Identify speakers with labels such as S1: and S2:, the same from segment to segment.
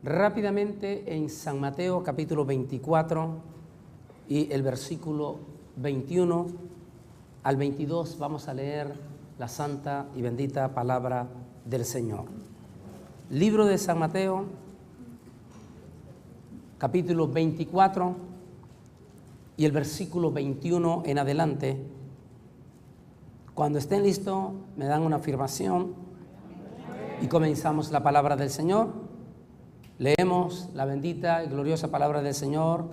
S1: rápidamente en San Mateo capítulo 24 y el versículo 21 al 22 vamos a leer la santa y bendita palabra del Señor. Libro de San Mateo, capítulo 24 y el versículo 21 en adelante. Cuando estén listos, me dan una afirmación y comenzamos la palabra del Señor. Leemos la bendita y gloriosa palabra del Señor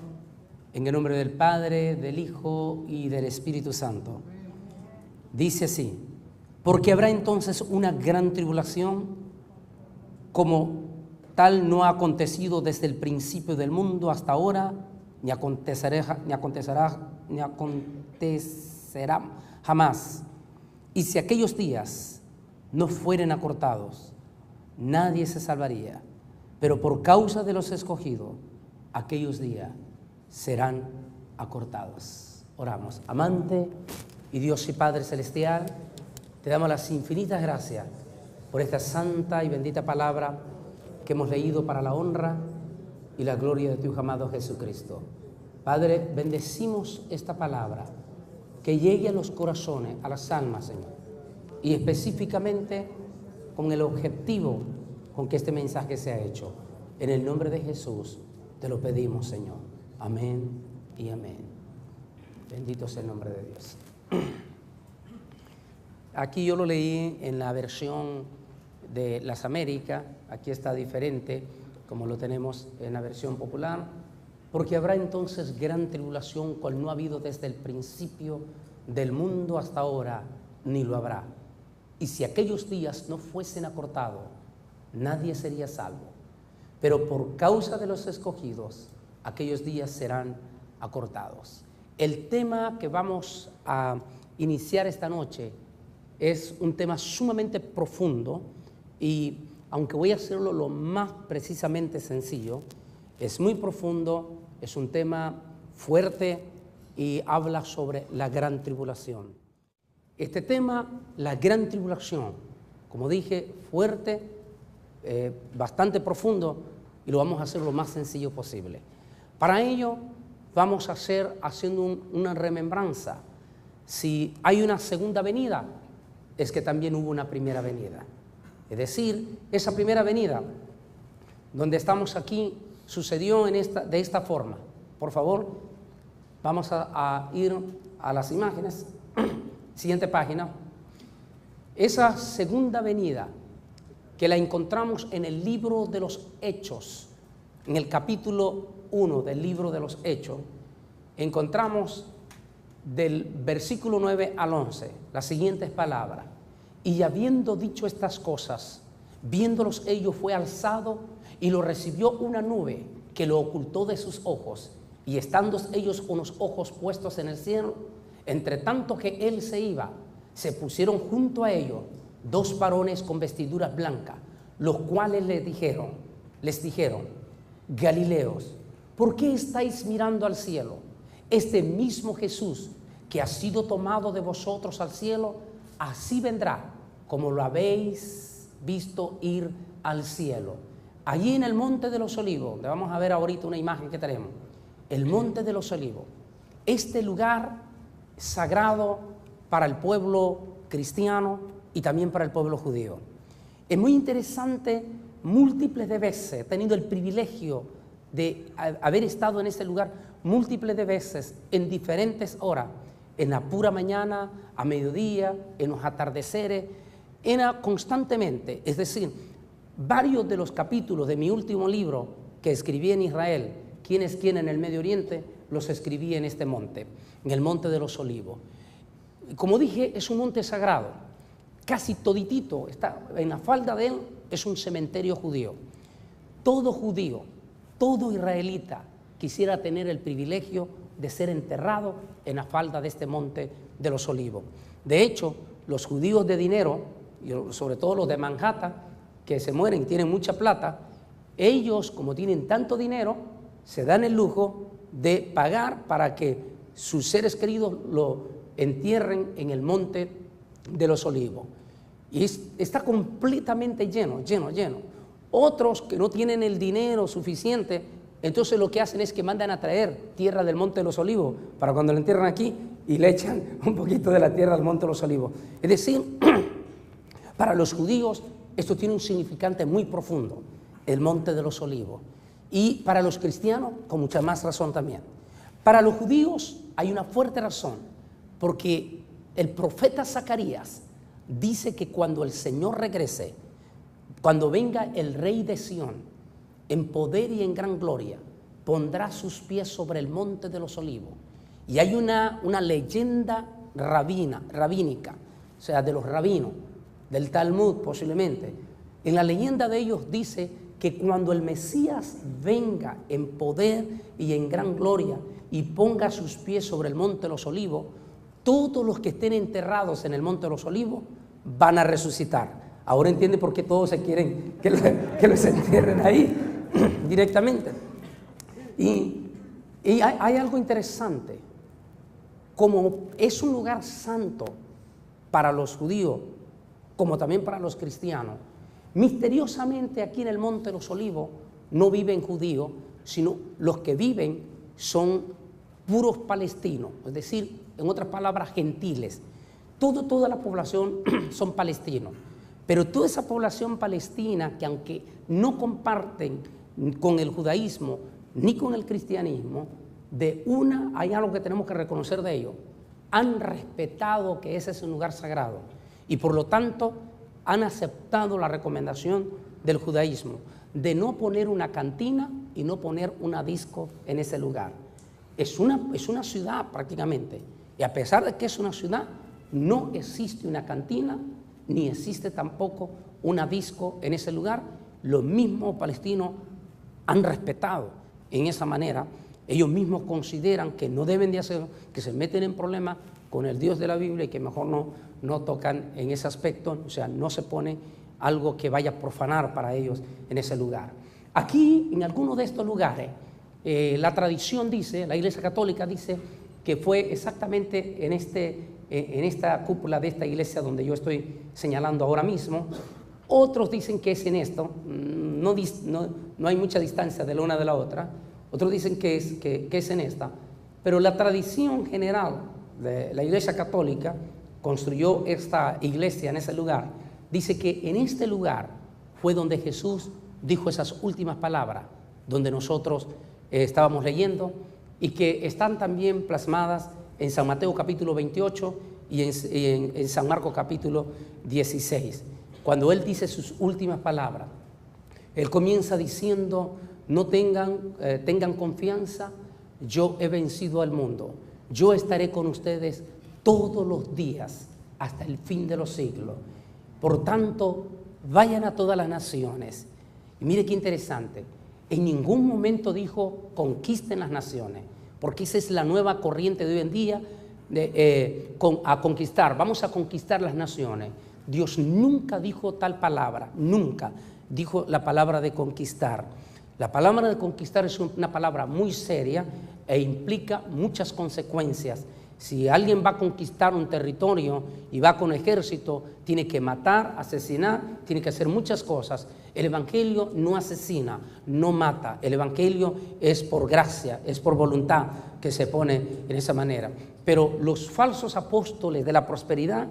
S1: en el nombre del Padre, del Hijo y del Espíritu Santo. Dice así: porque habrá entonces una gran tribulación, como tal no ha acontecido desde el principio del mundo hasta ahora, ni acontecerá jamás. Y si aquellos días no fueren acortados, nadie se salvaría. Pero por causa de los escogidos, aquellos días serán acortados. Oramos. Amante y Dios y Padre Celestial, te damos las infinitas gracias por esta santa y bendita palabra que hemos leído para la honra y la gloria de tu Hijo amado Jesucristo. Padre, bendecimos esta palabra, que llegue a los corazones, a las almas, Señor, y específicamente con el objetivo con que este mensaje se ha hecho. En el nombre de Jesús te lo pedimos, Señor. Amén y amén. Bendito sea el nombre de Dios. Aquí yo lo leí en la versión de las Américas. Aquí está diferente, como lo tenemos en la versión popular. Porque habrá entonces gran tribulación, cual no ha habido desde el principio del mundo hasta ahora, ni lo habrá. Y si aquellos días no fuesen acortados, nadie sería salvo. Pero por causa de los escogidos, aquellos días serán acortados. El tema que vamos a iniciar esta noche es un tema sumamente profundo y, aunque voy a hacerlo lo más precisamente sencillo, es muy profundo, es un tema fuerte y habla sobre la gran tribulación. Este tema, la gran tribulación, como dije, fuerte, bastante profundo, y lo vamos a hacer lo más sencillo posible. Para ello vamos a hacer haciendo una remembranza. Si hay una segunda venida, es que también hubo una primera venida. Es decir, esa primera venida, donde estamos aquí, sucedió de esta forma. Por favor, vamos a ir a las imágenes. Siguiente página. Esa segunda venida, que la encontramos en el libro de los Hechos, en el capítulo 1 del libro de los Hechos, encontramos del versículo 9 al 11 las siguientes palabras: y habiendo dicho estas cosas, viéndolos ellos, fue alzado y lo recibió una nube que lo ocultó de sus ojos, y estando ellos con los ojos puestos en el cielo, entre tanto que él se iba, se pusieron junto a ellos dos varones con vestiduras blancas, los cuales les dijeron, Galileos, ¿por qué estáis mirando al cielo? Este mismo Jesús que ha sido tomado de vosotros al cielo, así vendrá como lo habéis visto ir al cielo. Allí en el Monte de los Olivos, donde vamos a ver ahorita una imagen que tenemos, el Monte de los Olivos, este lugar sagrado para el pueblo cristiano y también para el pueblo judío. Es muy interesante, múltiples de veces, he tenido el privilegio de haber estado en este lugar múltiples de veces, en diferentes horas, en la pura mañana, a mediodía, en los atardeceres, constantemente. Es decir, varios de los capítulos de mi último libro que escribí en Israel, ¿Quién es quién en el Medio Oriente?, los escribí en este monte, en el Monte de los Olivos. Como dije, es un monte sagrado. Casi toditito, está en la falda de él, es un cementerio judío. Todo israelita quisiera tener el privilegio de ser enterrado en la falda de este Monte de los Olivos. De hecho, los judíos de dinero, y sobre todo los de Manhattan, que se mueren y tienen mucha plata, ellos, como tienen tanto dinero, se dan el lujo de pagar para que sus seres queridos lo entierren en el Monte de los Olivos. Y está completamente lleno. Otros que no tienen el dinero suficiente, entonces lo que hacen es que mandan a traer tierra del Monte de los Olivos para cuando la entierran aquí y le echan un poquito de la tierra del Monte de los Olivos. Es decir, para los judíos esto tiene un significante muy profundo, el Monte de los Olivos. Y para los cristianos, con mucha más razón también. Para los judíos hay una fuerte razón, porque el profeta Zacarías dice que cuando el Señor regrese, cuando venga el rey de Sión, en poder y en gran gloria, pondrá sus pies sobre el Monte de los Olivos. Y hay una leyenda rabínica, o sea, de los rabinos, del Talmud posiblemente. En la leyenda de ellos dice que cuando el Mesías venga en poder y en gran gloria y ponga sus pies sobre el Monte de los Olivos, todos los que estén enterrados en el Monte de los Olivos van a resucitar. Ahora entiende por qué todos se quieren que los entierren ahí directamente. Y hay algo interesante. Como es un lugar santo para los judíos, como también para los cristianos, misteriosamente aquí en el Monte de los Olivos no viven judíos, sino los que viven son puros palestinos, es decir, en otras palabras, gentiles. Toda la población son palestinos, pero toda esa población palestina que aunque no comparten con el judaísmo ni con el cristianismo, hay algo que tenemos que reconocer de ellos: han respetado que ese es un lugar sagrado y por lo tanto han aceptado la recomendación del judaísmo de no poner una cantina y no poner una disco en ese lugar. Es una ciudad prácticamente, y a pesar de que es una ciudad, no existe una cantina ni existe tampoco una disco en ese lugar. Los mismos palestinos han respetado en esa manera. Ellos mismos consideran que no deben de hacerlo, que se meten en problemas con el Dios de la Biblia y que mejor no tocan en ese aspecto, o sea, no se pone algo que vaya a profanar para ellos en ese lugar. Aquí, en alguno de estos lugares, la tradición dice, la Iglesia Católica dice que fue exactamente en esta cúpula de esta iglesia donde yo estoy señalando ahora mismo. Otros dicen que es en esto, no hay mucha distancia de la una de la otra. Otros dicen que es en esta, pero la tradición general de la Iglesia Católica construyó esta iglesia en ese lugar. Dice que en este lugar fue donde Jesús dijo esas últimas palabras, donde nosotros estábamos leyendo, y que están también plasmadas en San Mateo capítulo 28 y en San Marcos capítulo 16. Cuando Él dice sus últimas palabras, Él comienza diciendo: no tengan confianza, yo he vencido al mundo, yo estaré con ustedes todos los días hasta el fin de los siglos. Por tanto, vayan a todas las naciones. Y mire qué interesante, en ningún momento dijo conquisten las naciones, porque esa es la nueva corriente de hoy en día, a conquistar, vamos a conquistar las naciones. Dios nunca dijo tal palabra, nunca dijo la palabra de conquistar. La palabra de conquistar es una palabra muy seria e implica muchas consecuencias. Si alguien va a conquistar un territorio y va con ejército, tiene que matar, asesinar, tiene que hacer muchas cosas. El Evangelio no asesina, no mata. El Evangelio es por gracia, es por voluntad que se pone en esa manera. Pero los falsos apóstoles de la prosperidad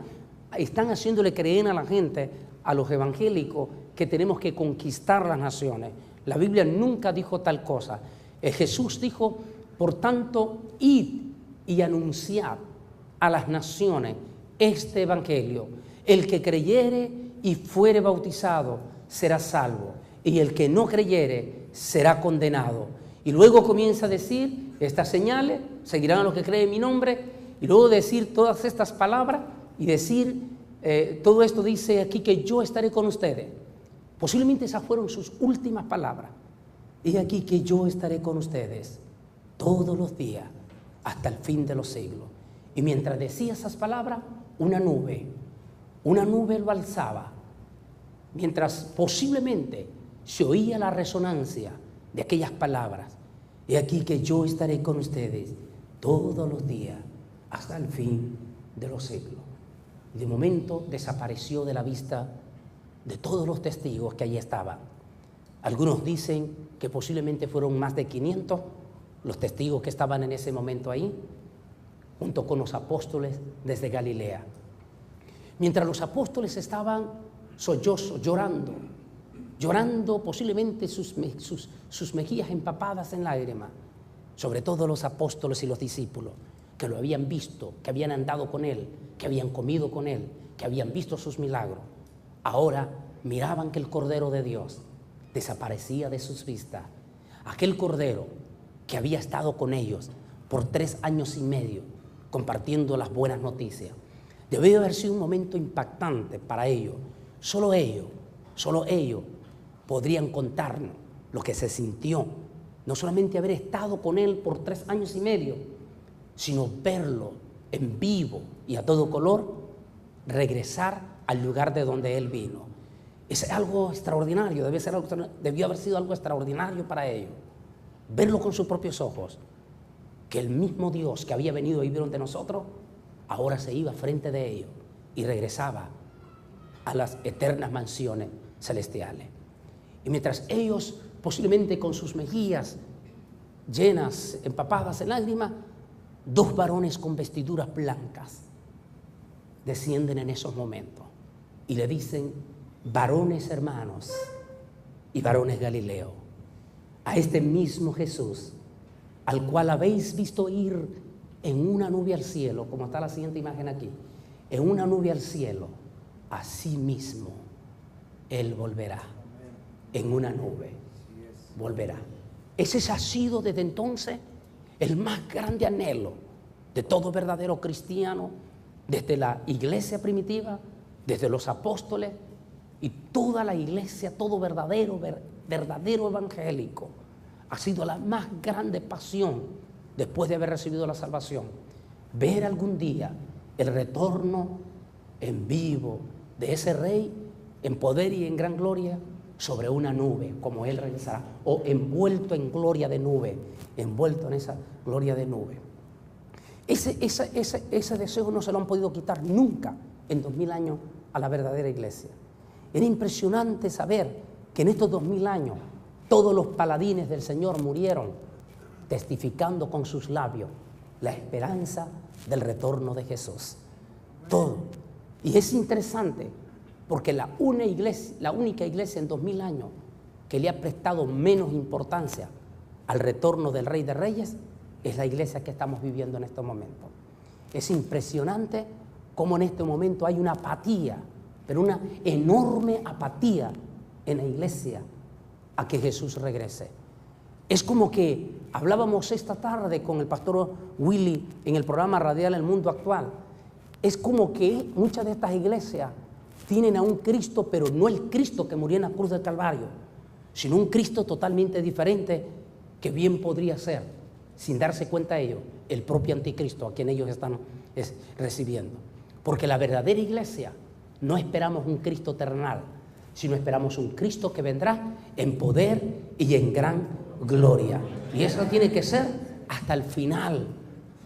S1: están haciéndole creer a la gente, a los evangélicos, que tenemos que conquistar las naciones. La Biblia nunca dijo tal cosa. Jesús dijo: por tanto, id y anunciad a las naciones este evangelio. El que creyere y fuere bautizado será salvo, y el que no creyere será condenado. Y luego comienza a decir: estas señales seguirán a los que creen en mi nombre, y luego decir todas estas palabras y decir, todo esto dice aquí que yo estaré con ustedes. Posiblemente esas fueron sus últimas palabras. Y aquí que yo estaré con ustedes todos los días hasta el fin de los siglos. Y mientras decía esas palabras, una nube lo alzaba, mientras posiblemente se oía la resonancia de aquellas palabras. Y aquí que yo estaré con ustedes todos los días hasta el fin de los siglos. Y de momento desapareció de la vista de todos los testigos que allí estaban. Algunos dicen que posiblemente fueron más de 500 los testigos que estaban en ese momento ahí, junto con los apóstoles desde Galilea. Mientras los apóstoles estaban sollozos, llorando posiblemente sus mejillas empapadas en lágrimas, sobre todo los apóstoles y los discípulos, que lo habían visto, que habían andado con él, que habían comido con él, que habían visto sus milagros. Ahora miraban que el Cordero de Dios desaparecía de sus vistas. Aquel Cordero que había estado con ellos por 3 años y medio, compartiendo las buenas noticias. Debió haber sido un momento impactante para ellos. Solo ellos podrían contarnos lo que se sintió, no solamente haber estado con él por 3 años y medio, sino verlo en vivo y a todo color, regresar al lugar de donde él vino. Es algo extraordinario, debió haber sido algo extraordinario para ellos. Verlo con sus propios ojos, que el mismo Dios que había venido a vivir entre nosotros, ahora se iba frente de ellos y regresaba a las eternas mansiones celestiales. Y mientras ellos, posiblemente con sus mejillas llenas, empapadas en lágrimas, 2 varones con vestiduras blancas descienden en esos momentos y le dicen: varones hermanos y varones Galileo, a este mismo Jesús, al cual habéis visto ir en una nube al cielo, como está la siguiente imagen aquí, en una nube al cielo, así mismo él volverá, en una nube volverá. Ese ha sido desde entonces el más grande anhelo de todo verdadero cristiano, desde la iglesia primitiva, desde los apóstoles y toda la iglesia, todo verdadero evangélico. Ha sido la más grande pasión después de haber recibido la salvación, ver algún día el retorno en vivo de ese Rey en poder y en gran gloria sobre una nube, como él regresará, o envuelto en gloria de nube, envuelto en esa gloria de nube. Ese deseo no se lo han podido quitar nunca en 2000 años a la verdadera iglesia. Era impresionante saber que en estos 2000 años todos los paladines del Señor murieron testificando con sus labios la esperanza del retorno de Jesús. Todo. Y es interesante porque la única iglesia en 2000 años que le ha prestado menos importancia al retorno del Rey de Reyes es la iglesia que estamos viviendo en estos momentos. Es impresionante cómo en este momento hay una apatía, pero una enorme apatía en la iglesia a que Jesús regrese. Es como que hablábamos esta tarde con el pastor Willy en el programa radial El Mundo Actual. Es como que muchas de estas iglesias tienen a un Cristo, pero no el Cristo que murió en la cruz del Calvario, sino un Cristo totalmente diferente que bien podría ser, sin darse cuenta ellos, el propio anticristo a quien ellos están recibiendo. Porque la verdadera iglesia no esperamos un Cristo terrenal, sino esperamos un Cristo que vendrá en poder y en gran gloria. Y eso tiene que ser hasta el final,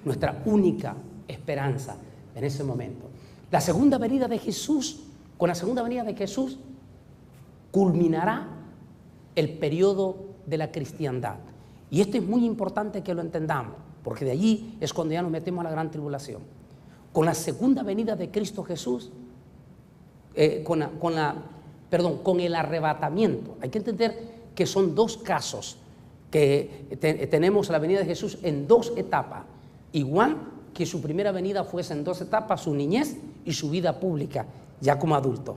S1: nuestra única esperanza en ese momento. La segunda venida de Jesús, con la segunda venida de Jesús, culminará el periodo de la cristiandad. Y esto es muy importante que lo entendamos, porque de allí es cuando ya nos metemos a la gran tribulación. Con la segunda venida de Cristo Jesús, con el arrebatamiento. Hay que entender que son 2 casos, que tenemos la venida de Jesús en 2 etapas, igual que su primera venida fuese en 2 etapas, su niñez y su vida pública, ya como adulto.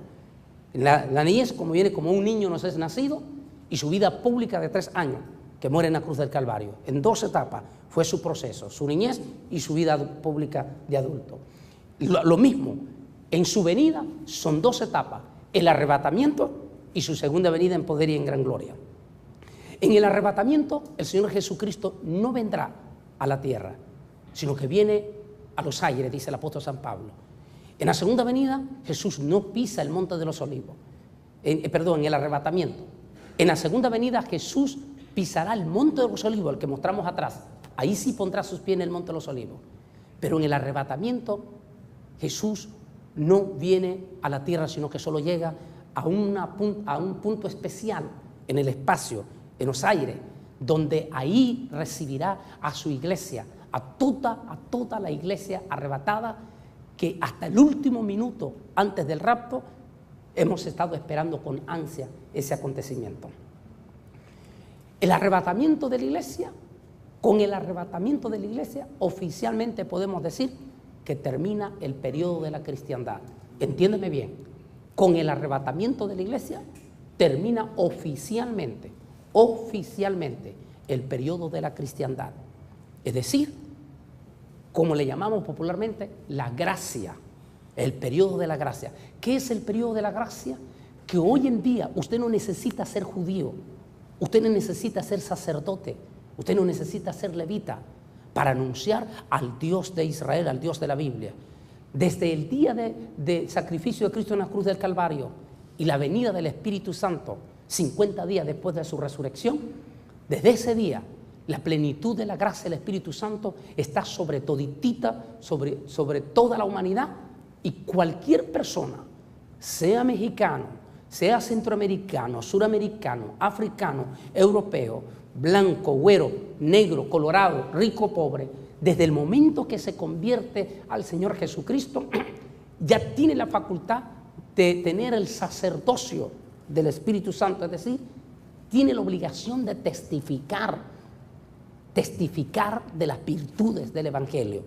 S1: La niñez, como viene como un niño no es nacido, y su vida pública de 3 años, que muere en la cruz del Calvario. En 2 etapas fue su proceso, su niñez y su vida pública de adulto. Lo mismo, en su venida son 2 etapas, el arrebatamiento y su segunda venida en poder y en gran gloria. En el arrebatamiento, el Señor Jesucristo no vendrá a la tierra, sino que viene a los aires, dice el apóstol San Pablo. En la segunda venida, Jesús no pisa el monte de los olivos, en el arrebatamiento. En la segunda venida, Jesús pisará el monte de los olivos, el que mostramos atrás. Ahí sí pondrá sus pies en el monte de los olivos. Pero en el arrebatamiento, Jesús no viene a la tierra, sino que solo llega a un punto especial en el espacio, en los aires, donde ahí recibirá a su iglesia, a toda la iglesia arrebatada, que hasta el último minuto antes del rapto hemos estado esperando con ansia ese acontecimiento. El arrebatamiento de la iglesia, con el arrebatamiento de la iglesia, oficialmente podemos decir que termina el periodo de la cristiandad. Entiéndeme bien, con el arrebatamiento de la iglesia termina oficialmente el periodo de la cristiandad. Es decir, como le llamamos popularmente, la gracia, el periodo de la gracia. ¿Qué es el periodo de la gracia? Que hoy en día usted no necesita ser judío, usted no necesita ser sacerdote, usted no necesita ser levita para anunciar al Dios de Israel, al Dios de la Biblia. Desde el día de sacrificio de Cristo en la cruz del Calvario y la venida del Espíritu Santo, 50 días después de su resurrección, desde ese día la plenitud de la gracia del Espíritu Santo está sobre toditita, sobre toda la humanidad, y cualquier persona, sea mexicano, sea centroamericano, suramericano, africano, europeo, blanco, güero, negro, colorado, rico, pobre, desde el momento que se convierte al Señor Jesucristo, ya tiene la facultad de tener el sacerdocio del Espíritu Santo, es decir, tiene la obligación de testificar de las virtudes del Evangelio,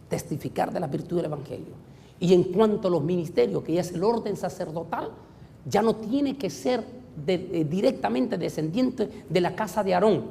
S1: testificar de las virtudes del Evangelio. Y en cuanto a los ministerios, que ya es el orden sacerdotal, ya no tiene que ser directamente descendiente de la casa de Aarón,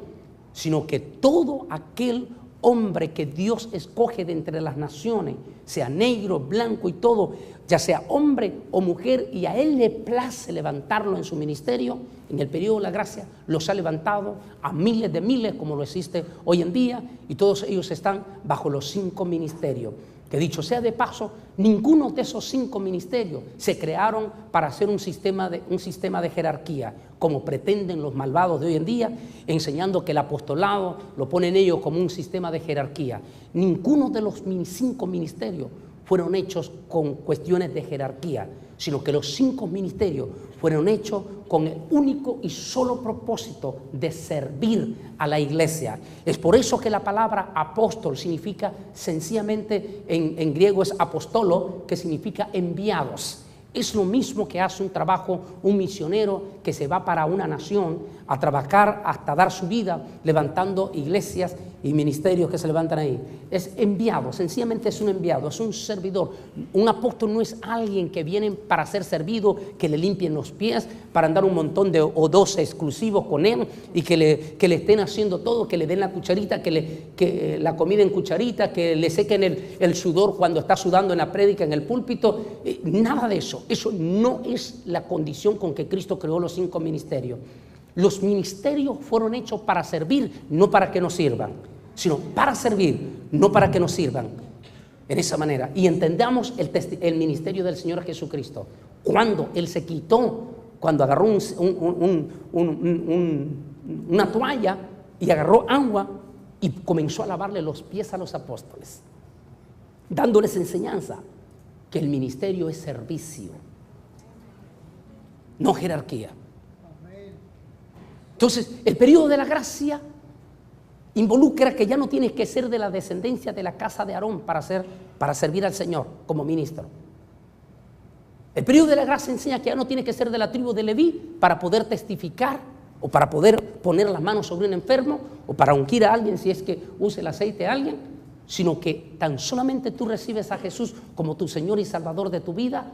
S1: sino que todo aquel hombre que Dios escoge de entre las naciones, sea negro, blanco y todo, ya sea hombre o mujer, y a él le place levantarlo en su ministerio, en el periodo de la gracia, los ha levantado a miles de miles, como lo existe hoy en día, y todos ellos están bajo los 5 ministerios. Que dicho sea de paso, ninguno de esos 5 ministerios se crearon para hacer un sistema de jerarquía, como pretenden los malvados de hoy en día, enseñando que el apostolado lo ponen ellos como un sistema de jerarquía. Ninguno de los 5 ministerios fueron hechos con cuestiones de jerarquía, sino que los 5 ministerios fueron hechos con el único y solo propósito de servir a la iglesia. Es por eso que la palabra apóstol significa, sencillamente en griego es apostolo, que significa enviados. Es lo mismo que hace un trabajo un misionero que se va para una nación a trabajar hasta dar su vida levantando iglesias y ministerios que se levantan ahí. Es enviado, sencillamente es un enviado, es un servidor. Un apóstol no es alguien que viene para ser servido, que le limpien los pies, para andar un montón de o 12 exclusivos con él y que le estén haciendo todo, que le den la cucharita, que la comida en cucharita, que le sequen el sudor cuando está sudando en la prédica, en el púlpito. Nada de eso. Eso no es la condición con que Cristo creó los 5 ministerios. Los ministerios fueron hechos para servir, no para que nos sirvan, sino para servir, no para que nos sirvan. En esa manera. Y entendamos el ministerio del Señor Jesucristo. Cuando Él se quitó, cuando agarró una toalla y agarró agua y comenzó a lavarle los pies a los apóstoles, dándoles enseñanza que el ministerio es servicio, no jerarquía. Entonces, el periodo de la gracia involucra que ya no tienes que ser de la descendencia de la casa de Aarón para servir al Señor como ministro. El periodo de la gracia enseña que ya no tienes que ser de la tribu de Leví para poder testificar o para poder poner las manos sobre un enfermo o para ungir a alguien si es que use el aceite a alguien, sino que tan solamente tú recibes a Jesús como tu Señor y Salvador de tu vida,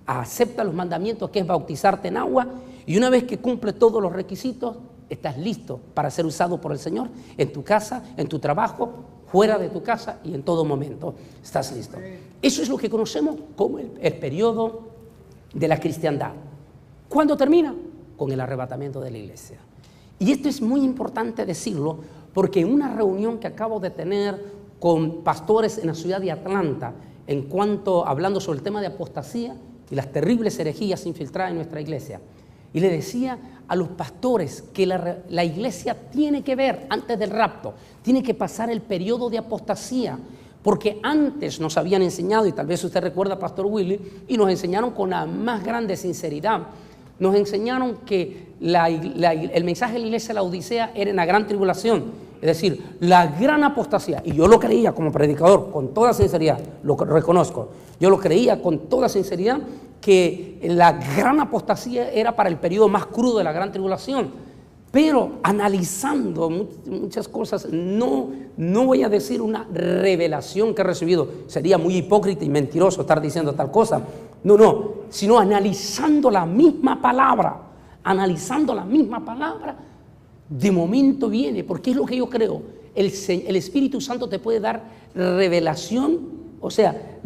S1: acepta los mandamientos, que es bautizarte en agua, y una vez que cumple todos los requisitos, estás listo para ser usado por el Señor en tu casa, en tu trabajo, fuera de tu casa y en todo momento estás listo. Eso es lo que conocemos como el periodo de la cristiandad. ¿Cuándo termina? Con el arrebatamiento de la iglesia. Y esto es muy importante decirlo, porque en una reunión que acabo de tener con pastores en la ciudad de Atlanta, hablando sobre el tema de apostasía y las terribles herejías infiltradas en nuestra iglesia, y le decía a los pastores que la iglesia tiene que ver, antes del rapto, tiene que pasar el periodo de apostasía, porque antes nos habían enseñado, y tal vez usted recuerda, Pastor Willy, y nos enseñaron con la más grande sinceridad, nos enseñaron que el mensaje de la iglesia de la Odisea era en la gran tribulación. Es decir, la gran apostasía, y yo lo creía como predicador con toda sinceridad, lo reconozco, yo lo creía con toda sinceridad que la gran apostasía era para el periodo más crudo de la gran tribulación. Pero analizando muchas cosas, no voy a decir una revelación que he recibido, sería muy hipócrita y mentiroso estar diciendo tal cosa, no, sino analizando la misma palabra, de momento viene, porque es lo que yo creo, el Espíritu Santo te puede dar revelación, o sea,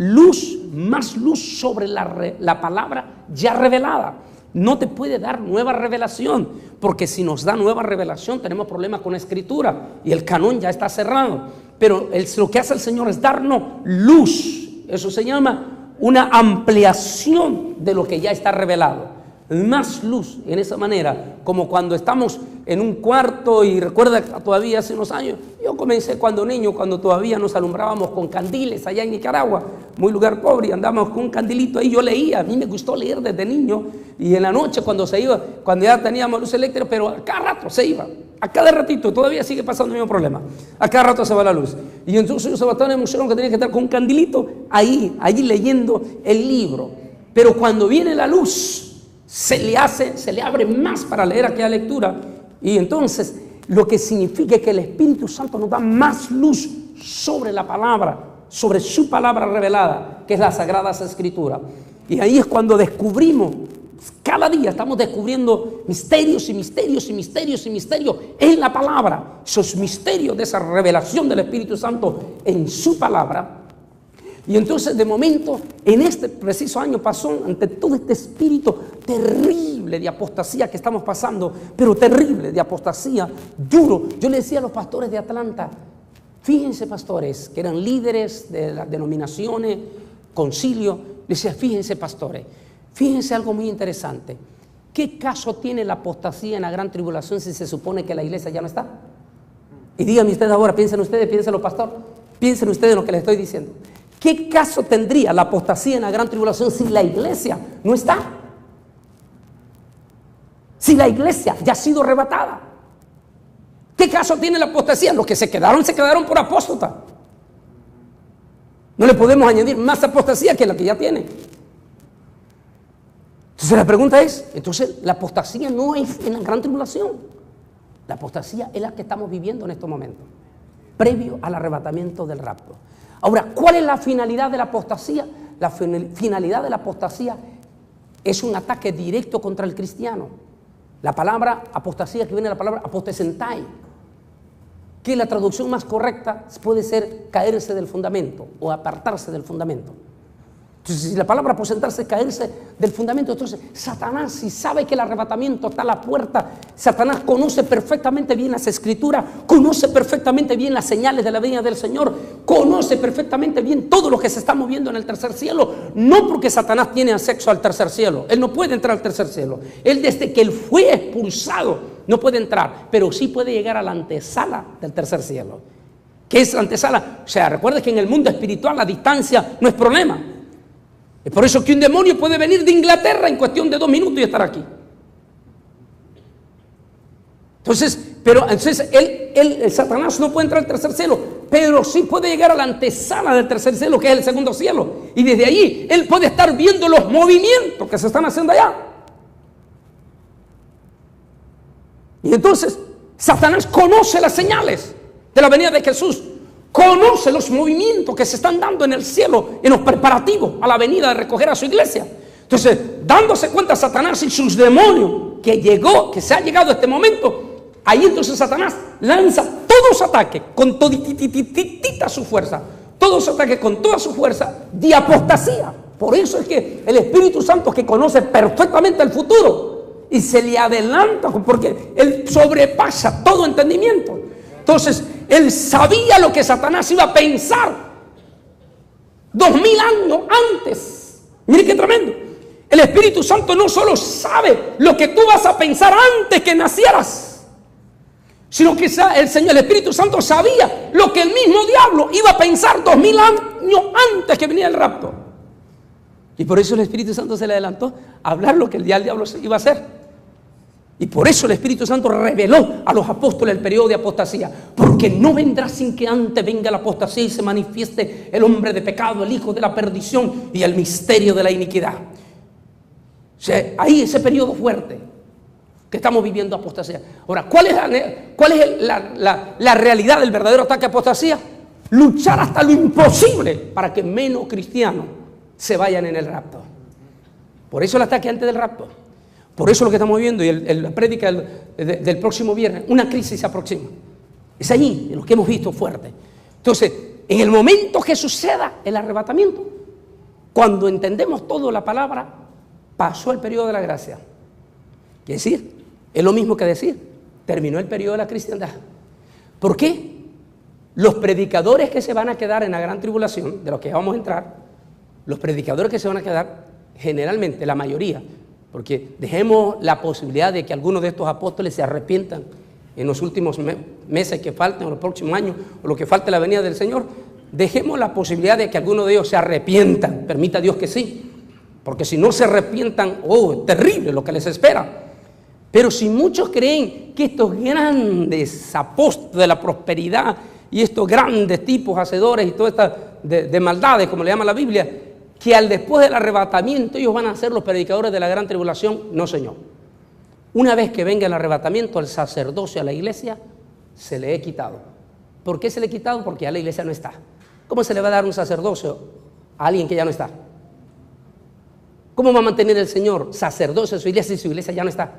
S1: más luz sobre la palabra ya revelada. No te puede dar nueva revelación, porque si nos da nueva revelación tenemos problemas con la Escritura y el canon ya está cerrado. Pero lo que hace el Señor es darnos luz. Eso se llama una ampliación de lo que ya está revelado. Más luz en esa manera, como cuando estamos en un cuarto, y recuerda todavía hace unos años, yo comencé cuando niño, cuando todavía nos alumbrábamos con candiles allá en Nicaragua, muy lugar pobre, y andábamos con un candilito ahí. Yo leía, a mí me gustó leer desde niño, y en la noche cuando ya teníamos luz eléctrica, pero a cada rato se iba, a cada ratito, todavía sigue pasando el mismo problema, a cada rato se va la luz. Y entonces se bastaba una emoción que tenía que estar con un candilito ahí leyendo el libro. Pero cuando viene la luz, se le abre más para leer aquella lectura, y entonces lo que significa es que el Espíritu Santo nos da más luz sobre la palabra, sobre su palabra revelada, que es la Sagrada Escritura. Y ahí es cuando descubrimos, cada día estamos descubriendo misterios y misterios y misterios y misterios en la palabra, esos misterios de esa revelación del Espíritu Santo en su palabra. Y entonces de momento, en este preciso año pasó, ante todo este espíritu terrible de apostasía que estamos pasando, pero terrible de apostasía, duro. Yo le decía a los pastores de Atlanta, fíjense pastores, que eran líderes de las denominaciones, concilio, le decía, fíjense pastores, fíjense algo muy interesante. ¿Qué caso tiene la apostasía en la gran tribulación si se supone que la iglesia ya no está? Y díganme ustedes ahora, piensen los pastores, piensen ustedes en lo que les estoy diciendo. ¿Qué caso tendría la apostasía en la gran tribulación si la iglesia no está? Si la iglesia ya ha sido arrebatada. ¿Qué caso tiene la apostasía? Los que se quedaron por apóstata. No le podemos añadir más apostasía que la que ya tiene. Entonces la pregunta es, entonces la apostasía no es en la gran tribulación. La apostasía es la que estamos viviendo en estos momentos, previo al arrebatamiento del rapto. Ahora, ¿cuál es la finalidad de la apostasía? La finalidad de la apostasía es un ataque directo contra el cristiano. La palabra apostasía, que viene de la palabra apostesentai, que la traducción más correcta puede ser caerse del fundamento o apartarse del fundamento. Entonces, si la palabra aposentarse es caerse del fundamento, entonces Satanás, si sabe que el arrebatamiento está a la puerta, Satanás conoce perfectamente bien las escrituras, conoce perfectamente bien las señales de la venida del Señor, conoce perfectamente bien todo lo que se está moviendo en el tercer cielo. No porque Satanás tiene acceso al tercer cielo, él no puede entrar al tercer cielo. Él, desde que él fue expulsado, no puede entrar, pero sí puede llegar a la antesala del tercer cielo. ¿Qué es la antesala? O sea, recuerde que en el mundo espiritual la distancia no es problema. Es por eso que un demonio puede venir de Inglaterra en cuestión de 2 minutos y estar aquí. Entonces el Satanás no puede entrar al tercer cielo, pero sí puede llegar a la antesala del tercer cielo, que es el segundo cielo. Y desde allí él puede estar viendo los movimientos que se están haciendo allá. Y entonces Satanás conoce las señales de la venida de Jesús. Conoce los movimientos que se están dando en el cielo, en los preparativos a la venida de recoger a su iglesia. Entonces, dándose cuenta Satanás y sus demonios que se ha llegado a este momento, ahí entonces Satanás lanza todos los ataques con toditititita su fuerza, todos los ataques con toda su fuerza de apostasía. Por eso es que el Espíritu Santo, que conoce perfectamente el futuro y se le adelanta, porque él sobrepasa todo entendimiento. Entonces, él sabía lo que Satanás iba a pensar 2000 años antes. Mire qué tremendo. El Espíritu Santo no solo sabe lo que tú vas a pensar antes que nacieras, sino que el Espíritu Santo sabía lo que el mismo diablo iba a pensar 2000 años antes que viniera el rapto. Y por eso el Espíritu Santo se le adelantó a hablar lo que el diablo iba a hacer. Y por eso el Espíritu Santo reveló a los apóstoles el periodo de apostasía, porque no vendrá sin que antes venga la apostasía y se manifieste el hombre de pecado, el hijo de la perdición y el misterio de la iniquidad. O sea, ahí ese periodo fuerte que estamos viviendo, apostasía. Ahora, ¿cuál es la realidad del verdadero ataque a apostasía? Luchar hasta lo imposible para que menos cristianos se vayan en el rapto. Por eso el ataque antes del rapto. Por eso lo que estamos viendo y la prédica del próximo viernes, una crisis se aproxima. Es allí lo que hemos visto fuerte. Entonces, en el momento que suceda el arrebatamiento, cuando entendemos todo la palabra, pasó el periodo de la gracia. Quiere decir, es lo mismo que decir, terminó el periodo de la cristiandad. ¿Por qué? Los predicadores que se van a quedar en la gran tribulación, de los que vamos a entrar, los predicadores que se van a quedar, generalmente, la mayoría, porque dejemos la posibilidad de que algunos de estos apóstoles se arrepientan en los últimos meses que faltan, o los próximos años, o lo que falte la venida del Señor, dejemos la posibilidad de que algunos de ellos se arrepientan, permita Dios que sí, porque si no se arrepientan, es terrible lo que les espera. Pero si muchos creen que estos grandes apóstoles de la prosperidad y estos grandes tipos hacedores y todas estas de maldades, como le llama la Biblia, que al después del arrebatamiento ellos van a ser los predicadores de la gran tribulación, no, señor. Una vez que venga el arrebatamiento, el sacerdocio a la iglesia se le he quitado. ¿Por qué se le ha quitado? Porque ya la iglesia no está. ¿Cómo se le va a dar un sacerdocio a alguien que ya no está? ¿Cómo va a mantener el Señor sacerdocio de su iglesia si su iglesia ya no está?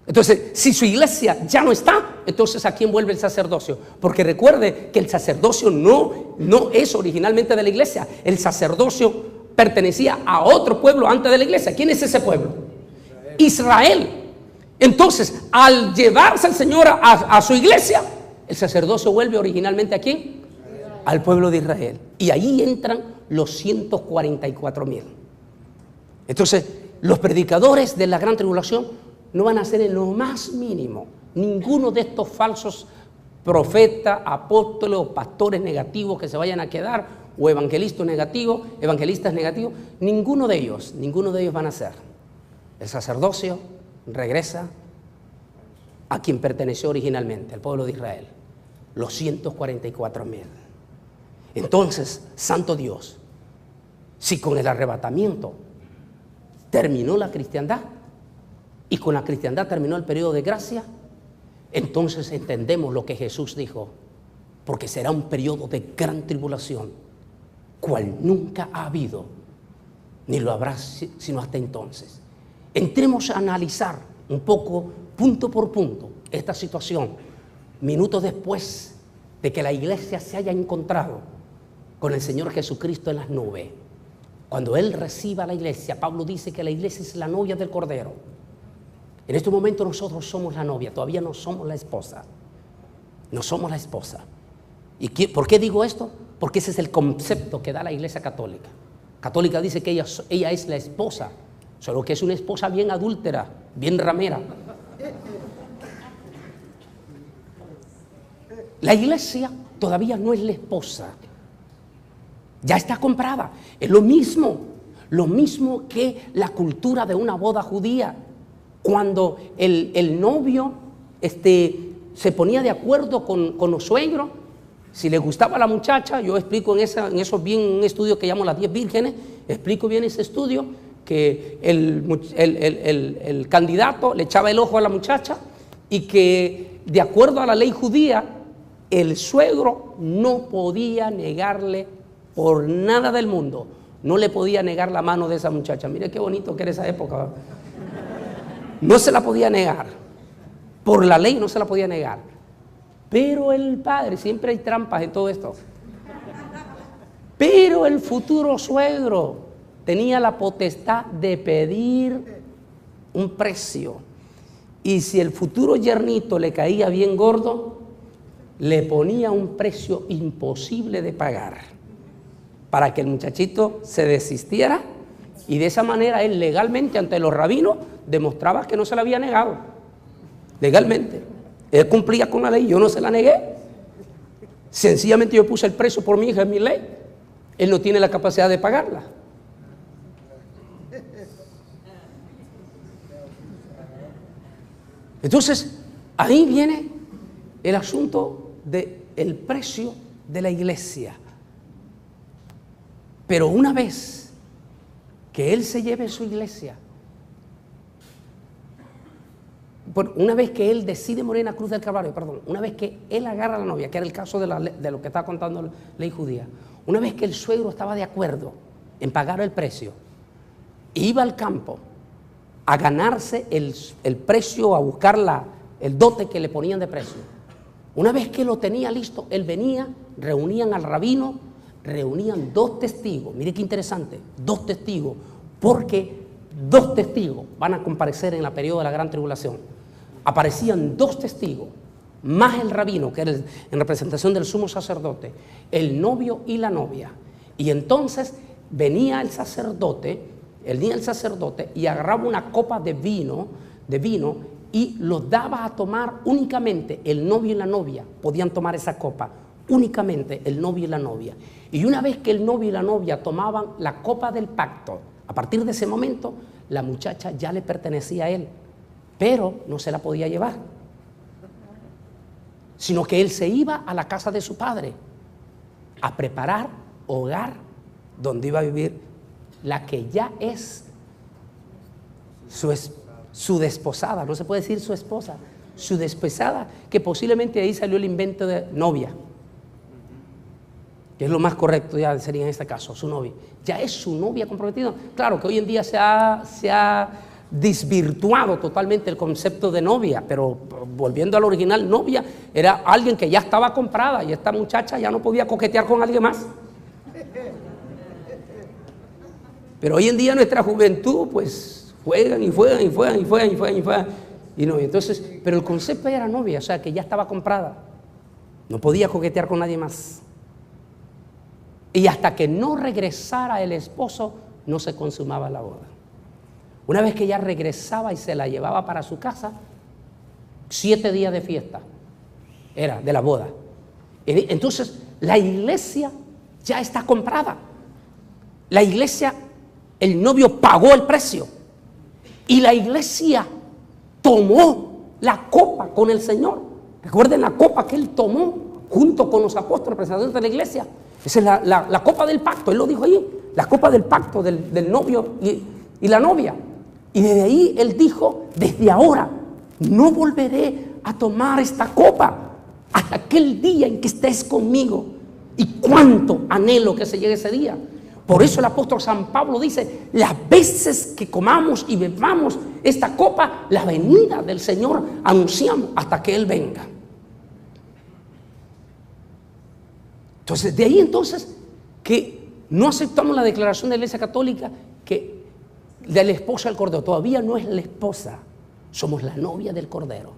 S1: Entonces, si su iglesia ya no está, entonces ¿a quién vuelve el sacerdocio? Porque recuerde que el sacerdocio no es originalmente de la iglesia. El sacerdocio pertenecía a otro pueblo antes de la iglesia. ¿Quién es ese pueblo? Israel. Entonces, al llevarse el Señor a su iglesia, el sacerdocio vuelve originalmente ¿a quién? Al pueblo de Israel. Y ahí entran los 144,000. Entonces, los predicadores de la gran tribulación no van a ser en lo más mínimo ninguno de estos falsos profetas, apóstoles o pastores negativos que se vayan a quedar, o evangelistas negativos, ninguno de ellos van a ser. El sacerdocio regresa a quien perteneció originalmente, al pueblo de Israel, los 144,000. Entonces, santo Dios, si con el arrebatamiento terminó la cristiandad, y con la cristiandad terminó el periodo de gracia, entonces entendemos lo que Jesús dijo, porque será un periodo de gran tribulación, cual nunca ha habido, ni lo habrá sino hasta entonces. Entremos a analizar un poco, punto por punto, esta situación, minutos después de que la iglesia se haya encontrado con el Señor Jesucristo en las nubes. Cuando Él reciba a la iglesia, Pablo dice que la iglesia es la novia del Cordero. En este momento nosotros somos la novia, todavía no somos la esposa. No somos la esposa. ¿Y por qué digo esto? Porque ese es el concepto que da la Iglesia Católica. Católica dice que ella es la esposa, solo que es una esposa bien adúltera, bien ramera. La iglesia todavía no es la esposa. Ya está comprada. Es lo mismo que la cultura de una boda judía. Cuando el novio se ponía de acuerdo con los suegros, si le gustaba a la muchacha, yo explico en eso bien un estudio que llamo las 10 vírgenes, explico bien ese estudio, que el candidato le echaba el ojo a la muchacha y que de acuerdo a la ley judía, el suegro no podía negarle por nada del mundo, no le podía negar la mano de esa muchacha. Mire qué bonito que era esa época. No se la podía negar, por la ley no se la podía negar, pero el padre, siempre hay trampas en todo esto, pero el futuro suegro tenía la potestad de pedir un precio, y si el futuro yernito le caía bien gordo, le ponía un precio imposible de pagar, para que el muchachito se desistiera, y de esa manera él legalmente ante los rabinos demostraba que no se la había negado, legalmente. Él cumplía con la ley, yo no se la negué. Sencillamente yo puse el precio por mi hija, es mi ley. Él no tiene la capacidad de pagarla. Entonces, ahí viene el asunto del precio de la iglesia. Pero una vez que él se lleve su iglesia, una vez que él decide morir en la cruz del Calvario, una vez que él agarra a la novia, que era el caso de lo que estaba contando la ley judía, una vez que el suegro estaba de acuerdo en pagar el precio, iba al campo a ganarse el precio, a buscar el dote que le ponían de precio. Una vez que lo tenía listo, él venía, reunían al rabino, reunían 2 testigos. Mire qué interesante, 2 testigos, porque 2 testigos van a comparecer en la periodo de la gran tribulación. Aparecían 2 testigos, más el rabino, que era en representación del sumo sacerdote, el novio y la novia. Y entonces venía el sacerdote y agarraba una copa de vino y lo daba a tomar únicamente el novio y la novia. Podían tomar esa copa, únicamente el novio y la novia. Y una vez que el novio y la novia tomaban la copa del pacto, a partir de ese momento, la muchacha ya le pertenecía a él, pero no se la podía llevar, sino que él se iba a la casa de su padre a preparar hogar donde iba a vivir la que ya es su desposada. No se puede decir su esposa, su desposada, que posiblemente ahí salió el invento de novia, que es lo más correcto ya sería en este caso, su novia. Ya es su novia comprometida. Claro que hoy en día se ha desvirtuado totalmente el concepto de novia, pero volviendo al original, novia era alguien que ya estaba comprada y esta muchacha ya no podía coquetear con alguien más. Pero hoy en día nuestra juventud pues juegan y no, entonces, pero el concepto era novia, o sea que ya estaba comprada, no podía coquetear con nadie más. Y hasta que no regresara el esposo, no se consumaba la boda. Una vez que ya regresaba y se la llevaba para su casa, 7 días de fiesta era de la boda. Entonces, la iglesia ya está comprada. La iglesia, el novio pagó el precio. Y la iglesia tomó la copa con el Señor. Recuerden la copa que él tomó junto con los apóstoles, representantes de la iglesia. Esa es la copa del pacto, él lo dijo allí, la copa del pacto del novio y la novia. Y desde ahí él dijo, desde ahora no volveré a tomar esta copa hasta aquel día en que estés conmigo. Y cuánto anhelo que se llegue ese día. Por eso el apóstol San Pablo dice, las veces que comamos y bebamos esta copa, la venida del Señor anunciamos hasta que Él venga. Entonces, de ahí entonces que no aceptamos la declaración de la Iglesia Católica que de la esposa del Cordero. Todavía no es la esposa, somos la novia del Cordero.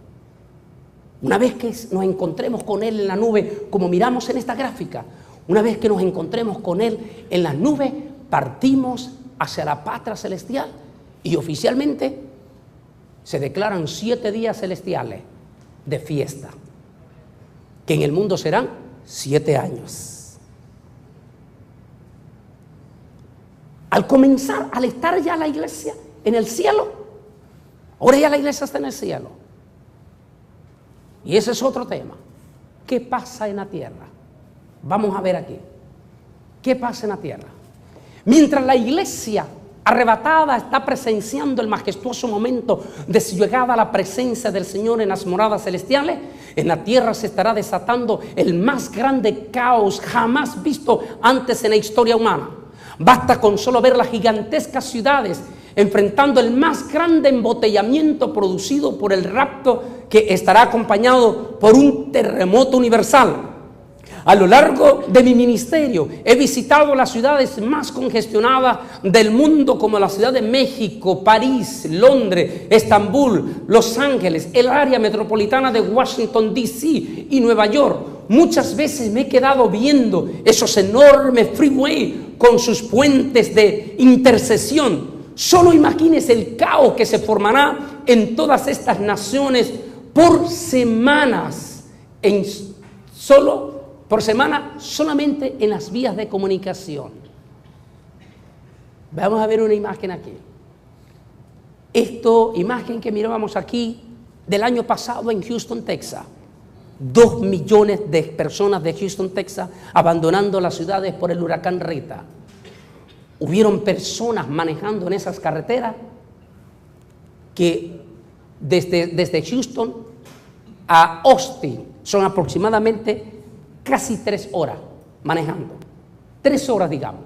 S1: Una vez que nos encontremos con Él en la nube, como miramos en esta gráfica, una vez que nos encontremos con Él en la nube, partimos hacia la patria celestial y oficialmente se declaran 7 días celestiales de fiesta, que en el mundo serán 7 años. Al comenzar, al estar ya la iglesia en el cielo, ahora ya la iglesia está en el cielo. Y ese es otro tema. ¿Qué pasa en la tierra? Vamos a ver aquí. ¿Qué pasa en la tierra? Mientras la iglesia arrebatada está presenciando el majestuoso momento de su llegada a la presencia del Señor en las moradas celestiales, en la tierra se estará desatando el más grande caos jamás visto antes en la historia humana. Basta con solo ver las gigantescas ciudades enfrentando el más grande embotellamiento producido por el rapto, que estará acompañado por un terremoto universal. A lo largo de mi ministerio he visitado las ciudades más congestionadas del mundo, como la Ciudad de México, París, Londres, Estambul, Los Ángeles, el área metropolitana de Washington, D.C. y Nueva York. Muchas veces me he quedado viendo esos enormes freeways con sus puentes de intersección. Solo imagínese el caos que se formará en todas estas naciones por semanas, solamente en las vías de comunicación. Vamos a ver una imagen aquí. Esta imagen que mirábamos aquí del año pasado en Houston, Texas. 2 millones de personas de Houston, Texas, abandonando las ciudades por el huracán Rita. Hubieron personas manejando en esas carreteras que desde Houston a Austin son aproximadamente casi 3 horas manejando. 3 horas, digamos.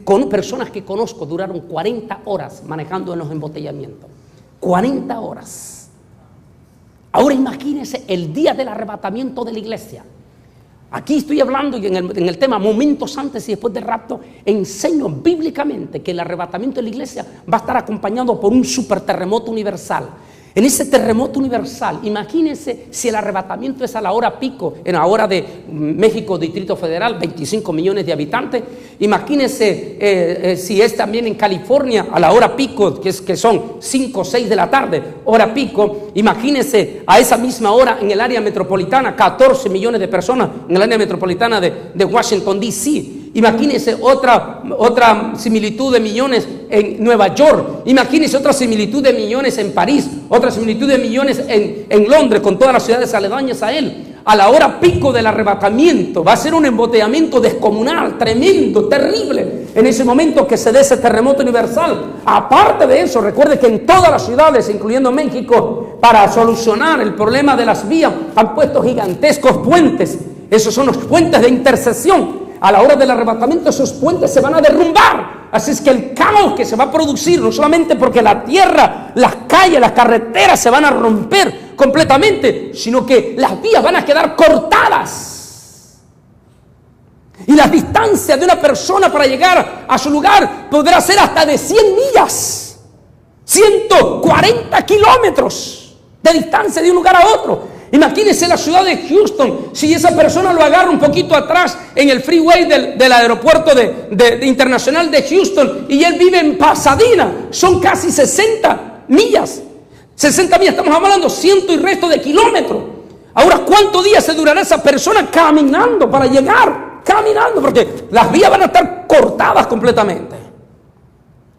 S1: Con personas que conozco duraron 40 horas manejando en los embotellamientos. 40 horas. Ahora imagínense el día del arrebatamiento de la iglesia. Aquí estoy hablando y en el tema momentos antes y después del rapto, enseño bíblicamente que el arrebatamiento de la iglesia va a estar acompañado por un super terremoto universal. En ese terremoto universal, imagínense si el arrebatamiento es a la hora pico, en la hora de México, Distrito Federal, 25 millones de habitantes. Imagínense si es también en California, a la hora pico, que son 5 o 6 de la tarde, hora pico. Imagínense a esa misma hora en el área metropolitana, 14 millones de personas en el área metropolitana de Washington, D.C. Imagínense otra similitud de millones en Nueva York. Imagínense otra similitud de millones en París. Otra similitud de millones en Londres, con todas las ciudades aledañas a él. A la hora pico del arrebatamiento va a ser un embotellamiento descomunal, tremendo, terrible. En ese momento que se dé ese terremoto universal. Aparte de eso, recuerde que en todas las ciudades, incluyendo México, para solucionar el problema de las vías, han puesto gigantescos puentes. Esos son los puentes de intercesión. A la hora del arrebatamiento esos puentes se van a derrumbar. Así es que el caos que se va a producir, no solamente porque la tierra, las calles, las carreteras se van a romper completamente, sino que las vías van a quedar cortadas. Y la distancia de una persona para llegar a su lugar podrá ser hasta de 100 millas. 140 kilómetros de distancia de un lugar a otro. Imagínense la ciudad de Houston, si esa persona lo agarra un poquito atrás en el freeway del aeropuerto internacional de Houston y él vive en Pasadena, son casi 60 millas. 60 millas, estamos hablando 100 y resto de kilómetros. Ahora, ¿cuántos días se durará esa persona caminando para llegar? Caminando, porque las vías van a estar cortadas completamente.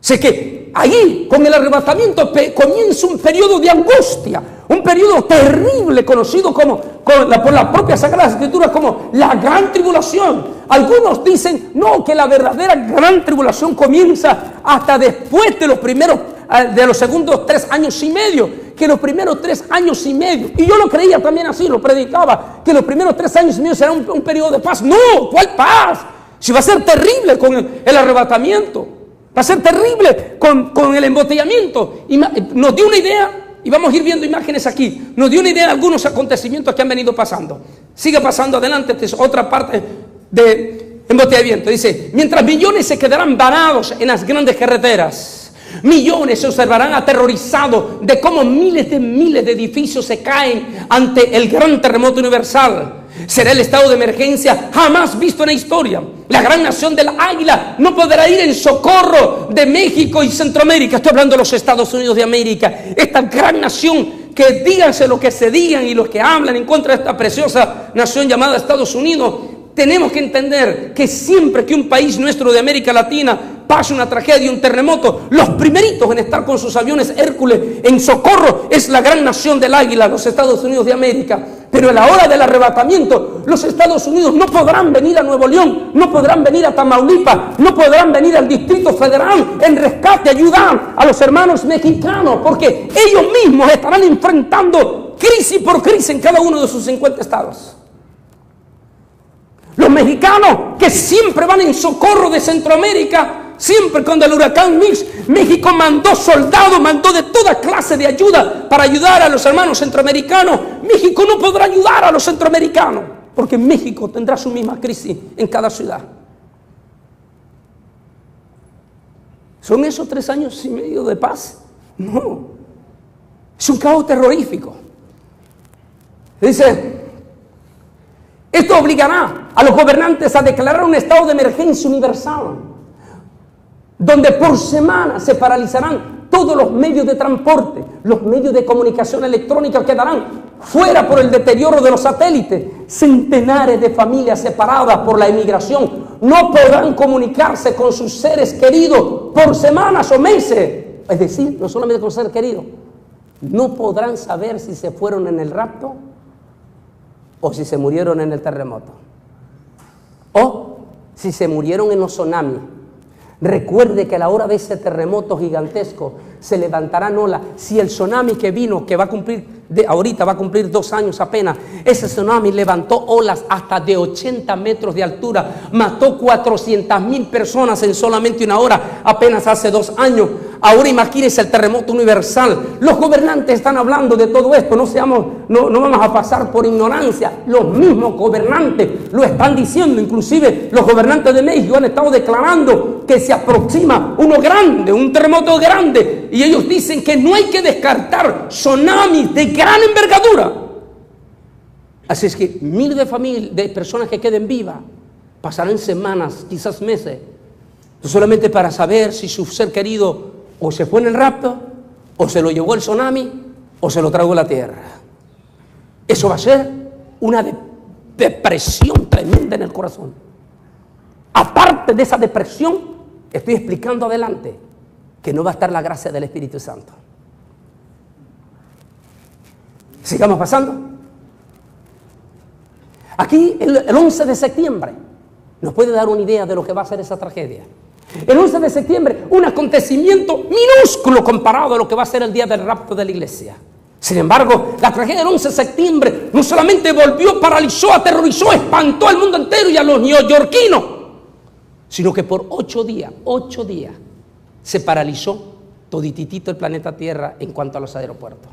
S1: Sé que ahí, con el arrebatamiento, comienza un periodo de angustia, un periodo terrible, conocido por la propia Sagrada Escritura como la gran tribulación. Algunos dicen, no, que la verdadera gran tribulación comienza hasta después de los segundos 3 años y medio, que los primeros 3 años y medio, y yo lo creía también así, lo predicaba, que los primeros 3 años y medio será un periodo de paz. No, ¿cuál paz? Si va a ser terrible con el arrebatamiento. Va a ser terrible con el embotellamiento. Y nos dio una idea, y vamos a ir viendo imágenes aquí, nos dio una idea de algunos acontecimientos que han venido pasando. Sigue pasando adelante, esta es otra parte de embotellamiento. Dice, mientras millones se quedarán varados en las grandes carreteras, millones se observarán aterrorizados de cómo miles de edificios se caen ante el gran terremoto universal. Será el estado de emergencia jamás visto en la historia. La gran nación del águila no podrá ir en socorro de México y Centroamérica. Estoy hablando de los Estados Unidos de América. Esta gran nación, que díganse lo que se digan y los que hablan en contra de esta preciosa nación llamada Estados Unidos, tenemos que entender que siempre que un país nuestro de América Latina pase una tragedia, un terremoto, los primeritos en estar con sus aviones Hércules en socorro es la gran nación del águila, los Estados Unidos de América. Pero a la hora del arrebatamiento, los Estados Unidos no podrán venir a Nuevo León, no podrán venir a Tamaulipas, no podrán venir al Distrito Federal en rescate, ayudar a los hermanos mexicanos, porque ellos mismos estarán enfrentando crisis por crisis en cada uno de sus 50 estados. Los mexicanos que siempre van en socorro de Centroamérica, siempre cuando el huracán Mitch, México mandó soldados, mandó de toda clase de ayuda para ayudar a los hermanos centroamericanos. México no podrá ayudar a los centroamericanos, porque México tendrá su misma crisis en cada ciudad. ¿Son esos 3 años y medio de paz? No. Es un caos terrorífico. Dice, esto obligará a los gobernantes a declarar un estado de emergencia universal, donde por semana se paralizarán todos los medios de transporte, los medios de comunicación electrónica quedarán fuera por el deterioro de los satélites. Centenares de familias separadas por la emigración no podrán comunicarse con sus seres queridos por semanas o meses. Es decir, no solamente con seres queridos, no podrán saber si se fueron en el rapto o si se murieron en el terremoto, o si se murieron en los tsunamis. Recuerde que a la hora de ese terremoto gigantesco se levantarán olas. Si el tsunami que vino, que va a cumplir, ahorita va a cumplir 2 años apenas, ese tsunami levantó olas hasta de 80 metros de altura, mató 400,000 personas en solamente una hora, apenas hace 2 años. Ahora imagínense el terremoto universal. Los gobernantes están hablando de todo esto. No vamos a pasar por ignorancia. Los mismos gobernantes lo están diciendo. Inclusive los gobernantes de México han estado declarando que se aproxima uno grande, un terremoto grande. Y ellos dicen que no hay que descartar tsunamis de gran envergadura. Así es que miles de familias, de personas que queden vivas, pasarán semanas, quizás meses, solamente para saber si su ser querido o se fue en el rapto, o se lo llevó el tsunami, o se lo tragó la tierra. Eso va a ser una depresión tremenda en el corazón. Aparte de esa depresión, estoy explicando adelante que no va a estar la gracia del Espíritu Santo. Sigamos pasando. Aquí el 11 de septiembre nos puede dar una idea de lo que va a ser esa tragedia. El 11 de septiembre, un acontecimiento minúsculo comparado a lo que va a ser el día del rapto de la iglesia. Sin embargo, la tragedia del 11 de septiembre no solamente volvió, paralizó, aterrorizó, espantó al mundo entero y a los neoyorquinos, sino que por 8 días, se paralizó todititito el planeta Tierra en cuanto a los aeropuertos.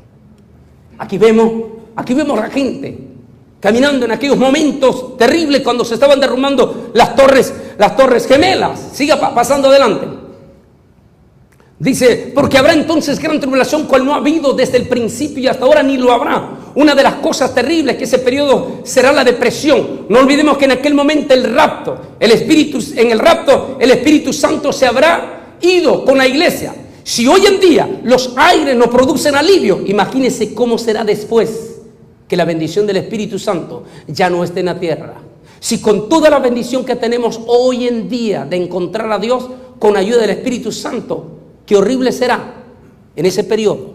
S1: Aquí vemos la gente caminando en aquellos momentos terribles cuando se estaban derrumbando las torres gemelas. Siga pasando adelante. Dice, porque habrá entonces gran tribulación, cual no ha habido desde el principio y hasta ahora ni lo habrá. Una de las cosas terribles que ese periodo será la depresión. No olvidemos que en aquel momento en el rapto el Espíritu Santo se habrá ido con la iglesia. Si hoy en día los aires no producen alivio, imagínense cómo será después que la bendición del Espíritu Santo ya no esté en la tierra. Si con toda la bendición que tenemos hoy en día de encontrar a Dios con ayuda del Espíritu Santo, qué horrible será en ese periodo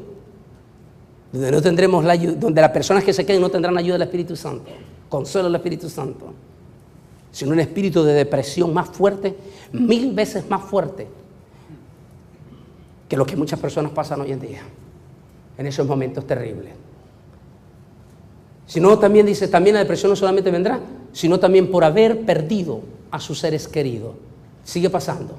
S1: donde no tendremos la ayuda, donde las personas que se queden no tendrán ayuda del Espíritu Santo, consuelo del Espíritu Santo, sino un espíritu de depresión más fuerte, 1000 veces más fuerte que lo que muchas personas pasan hoy en día en esos momentos terribles. Sino también dice, también la depresión no solamente vendrá, sino también por haber perdido a sus seres queridos. Sigue pasando.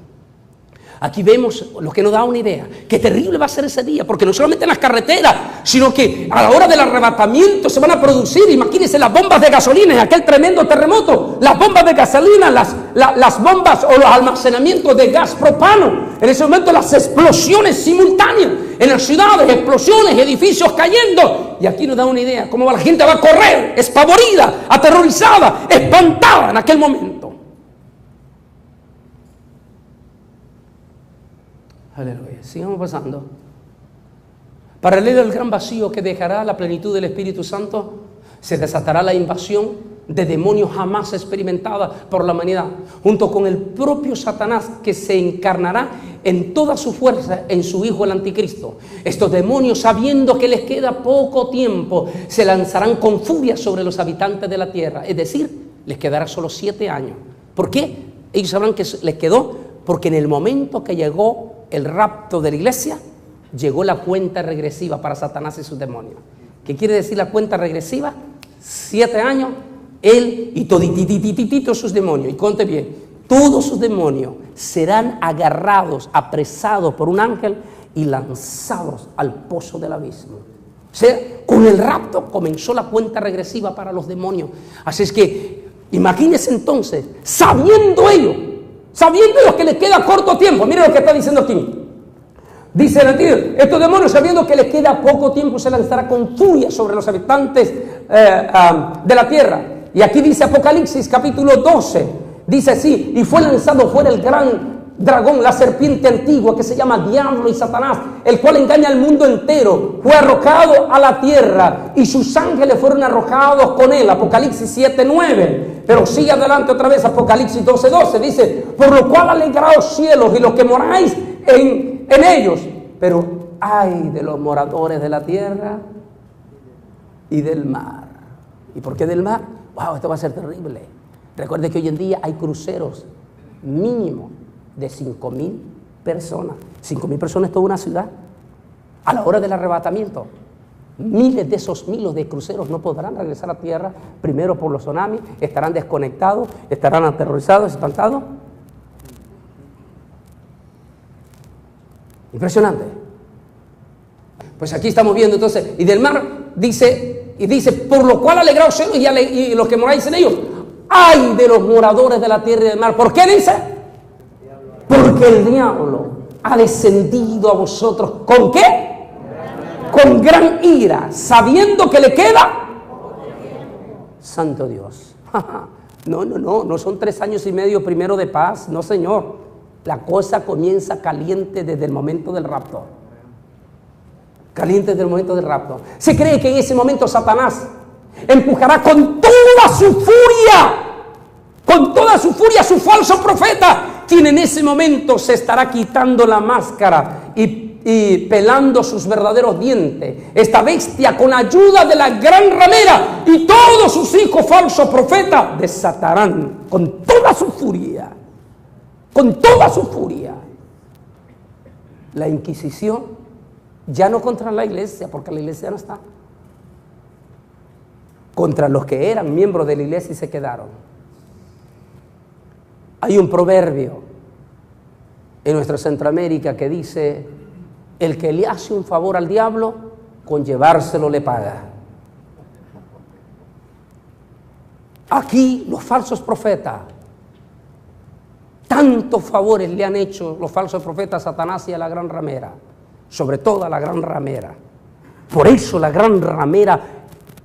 S1: Aquí vemos lo que nos da una idea. Qué terrible va a ser ese día, porque no solamente en las carreteras, sino que a la hora del arrebatamiento se van a producir, imagínense las bombas de gasolina en aquel tremendo terremoto, las bombas de gasolina, las bombas o los almacenamientos de gas propano. En ese momento las explosiones simultáneas en las ciudades, explosiones, edificios cayendo. Y aquí nos da una idea, cómo la gente va a correr, espavorida, aterrorizada, espantada en aquel momento. Aleluya. Sigamos pasando. Paralelo al gran vacío que dejará la plenitud del Espíritu Santo, se desatará la invasión de demonios jamás experimentada por la humanidad, junto con el propio Satanás, que se encarnará en toda su fuerza en su Hijo el Anticristo. Estos demonios, sabiendo que les queda poco tiempo, se lanzarán con furia sobre los habitantes de la tierra. Es decir, les quedará solo 7 años. ¿Por qué? Ellos sabrán que les quedó, porque en el momento que llegó el rapto de la iglesia, llegó la cuenta regresiva para Satanás y sus demonios. ¿Qué quiere decir la cuenta regresiva? 7 años, él y toditititititos sus demonios. Y conte bien, todos sus demonios serán agarrados, apresados por un ángel y lanzados al pozo del abismo. O sea, con el rapto comenzó la cuenta regresiva para los demonios. Así es que, imagínense entonces, sabiendo ellos que les queda corto tiempo. Miren lo que está diciendo aquí. Dice el Antiguo, estos demonios, sabiendo que les queda poco tiempo, se lanzará con furia sobre los habitantes de la tierra. Y aquí dice Apocalipsis capítulo 12, dice así, y fue lanzado fuera el gran dragón, la serpiente antigua, que se llama Diablo y Satanás, el cual engaña al mundo entero. Fue arrojado a la tierra y sus ángeles fueron arrojados con él. Apocalipsis 7:9. Pero sigue adelante otra vez, Apocalipsis 12:12, dice, por lo cual alegraos cielos y los que moráis en ellos. Pero ay de los moradores de la tierra y del mar. ¿Y por qué del mar? Wow, esto va a ser terrible. Recuerde que hoy en día hay cruceros mínimo de 5,000 personas. 5,000 personas es toda una ciudad. A la hora del arrebatamiento, miles de esos miles de cruceros no podrán regresar a tierra, primero por los tsunamis, estarán desconectados, estarán aterrorizados, espantados. Impresionante. Pues aquí estamos viendo entonces, y del mar dice, por lo cual alegraos y los que moráis en ellos. ¡Ay de los moradores de la tierra y del mar! ¿Por qué dice? Porque el diablo ha descendido a vosotros. ¿Con qué? Con gran ira, sabiendo que le queda. Santo Dios. No son 3 años y medio primero de paz. No, Señor. La cosa comienza caliente desde el momento del rapto. Caliente desde el momento del rapto. Se cree que en ese momento Satanás empujará con toda su furia a su falso profeta, quien en ese momento se estará quitando la máscara y pelando sus verdaderos dientes. Esta bestia, con ayuda de la gran ramera y todos sus hijos falsos profetas, desatarán con toda su furia, la Inquisición, ya no contra la iglesia, porque la iglesia no está, contra los que eran miembros de la iglesia y se quedaron. Hay un proverbio en nuestra Centroamérica que dice: el que le hace un favor al diablo, con llevárselo le paga. Aquí los falsos profetas, tantos favores le han hecho los falsos profetas a Satanás y a la gran ramera, sobre todo a la gran ramera. Por eso la gran ramera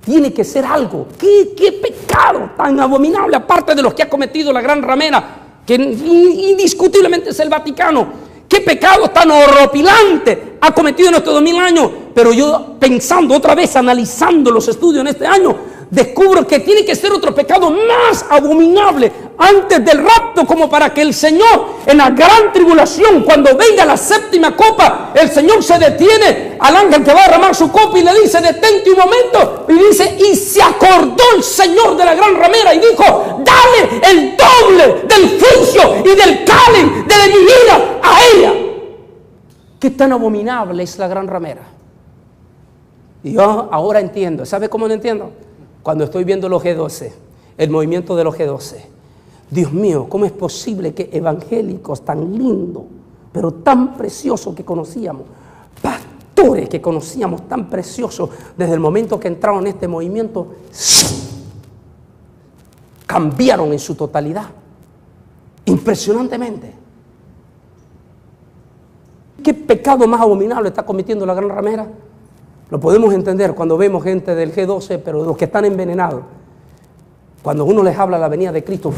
S1: tiene que ser algo. ¿Qué pecado tan abominable, aparte de los que ha cometido la gran ramera, que indiscutiblemente es el Vaticano? ¿Qué pecado tan horripilante ha cometido en estos 2000 años? Pero yo, pensando otra vez, analizando los estudios en este año, descubro que tiene que ser otro pecado más abominable antes del rapto, como para que el Señor, en la gran tribulación, cuando venga la 7ª copa, el Señor se detiene al ángel que va a derramar su copa y le dice: detente un momento. Y dice: y se acordó el Señor de la gran ramera y dijo: dale el doble del juicio y del cáliz de mi ira a ella. ¿Qué tan abominable es la gran ramera? Y yo ahora entiendo. ¿Sabe cómo lo entiendo? Cuando estoy viendo los G12, el movimiento de los G12. Dios mío, ¿cómo es posible que evangélicos tan lindos, pero tan preciosos que conocíamos, pastores que conocíamos tan preciosos, desde el momento que entraron en este movimiento, cambiaron en su totalidad? Impresionantemente. ¿Qué pecado más abominable está cometiendo la gran ramera? Lo podemos entender cuando vemos gente del G12, pero los que están envenenados, cuando uno les habla de la venida de Cristo,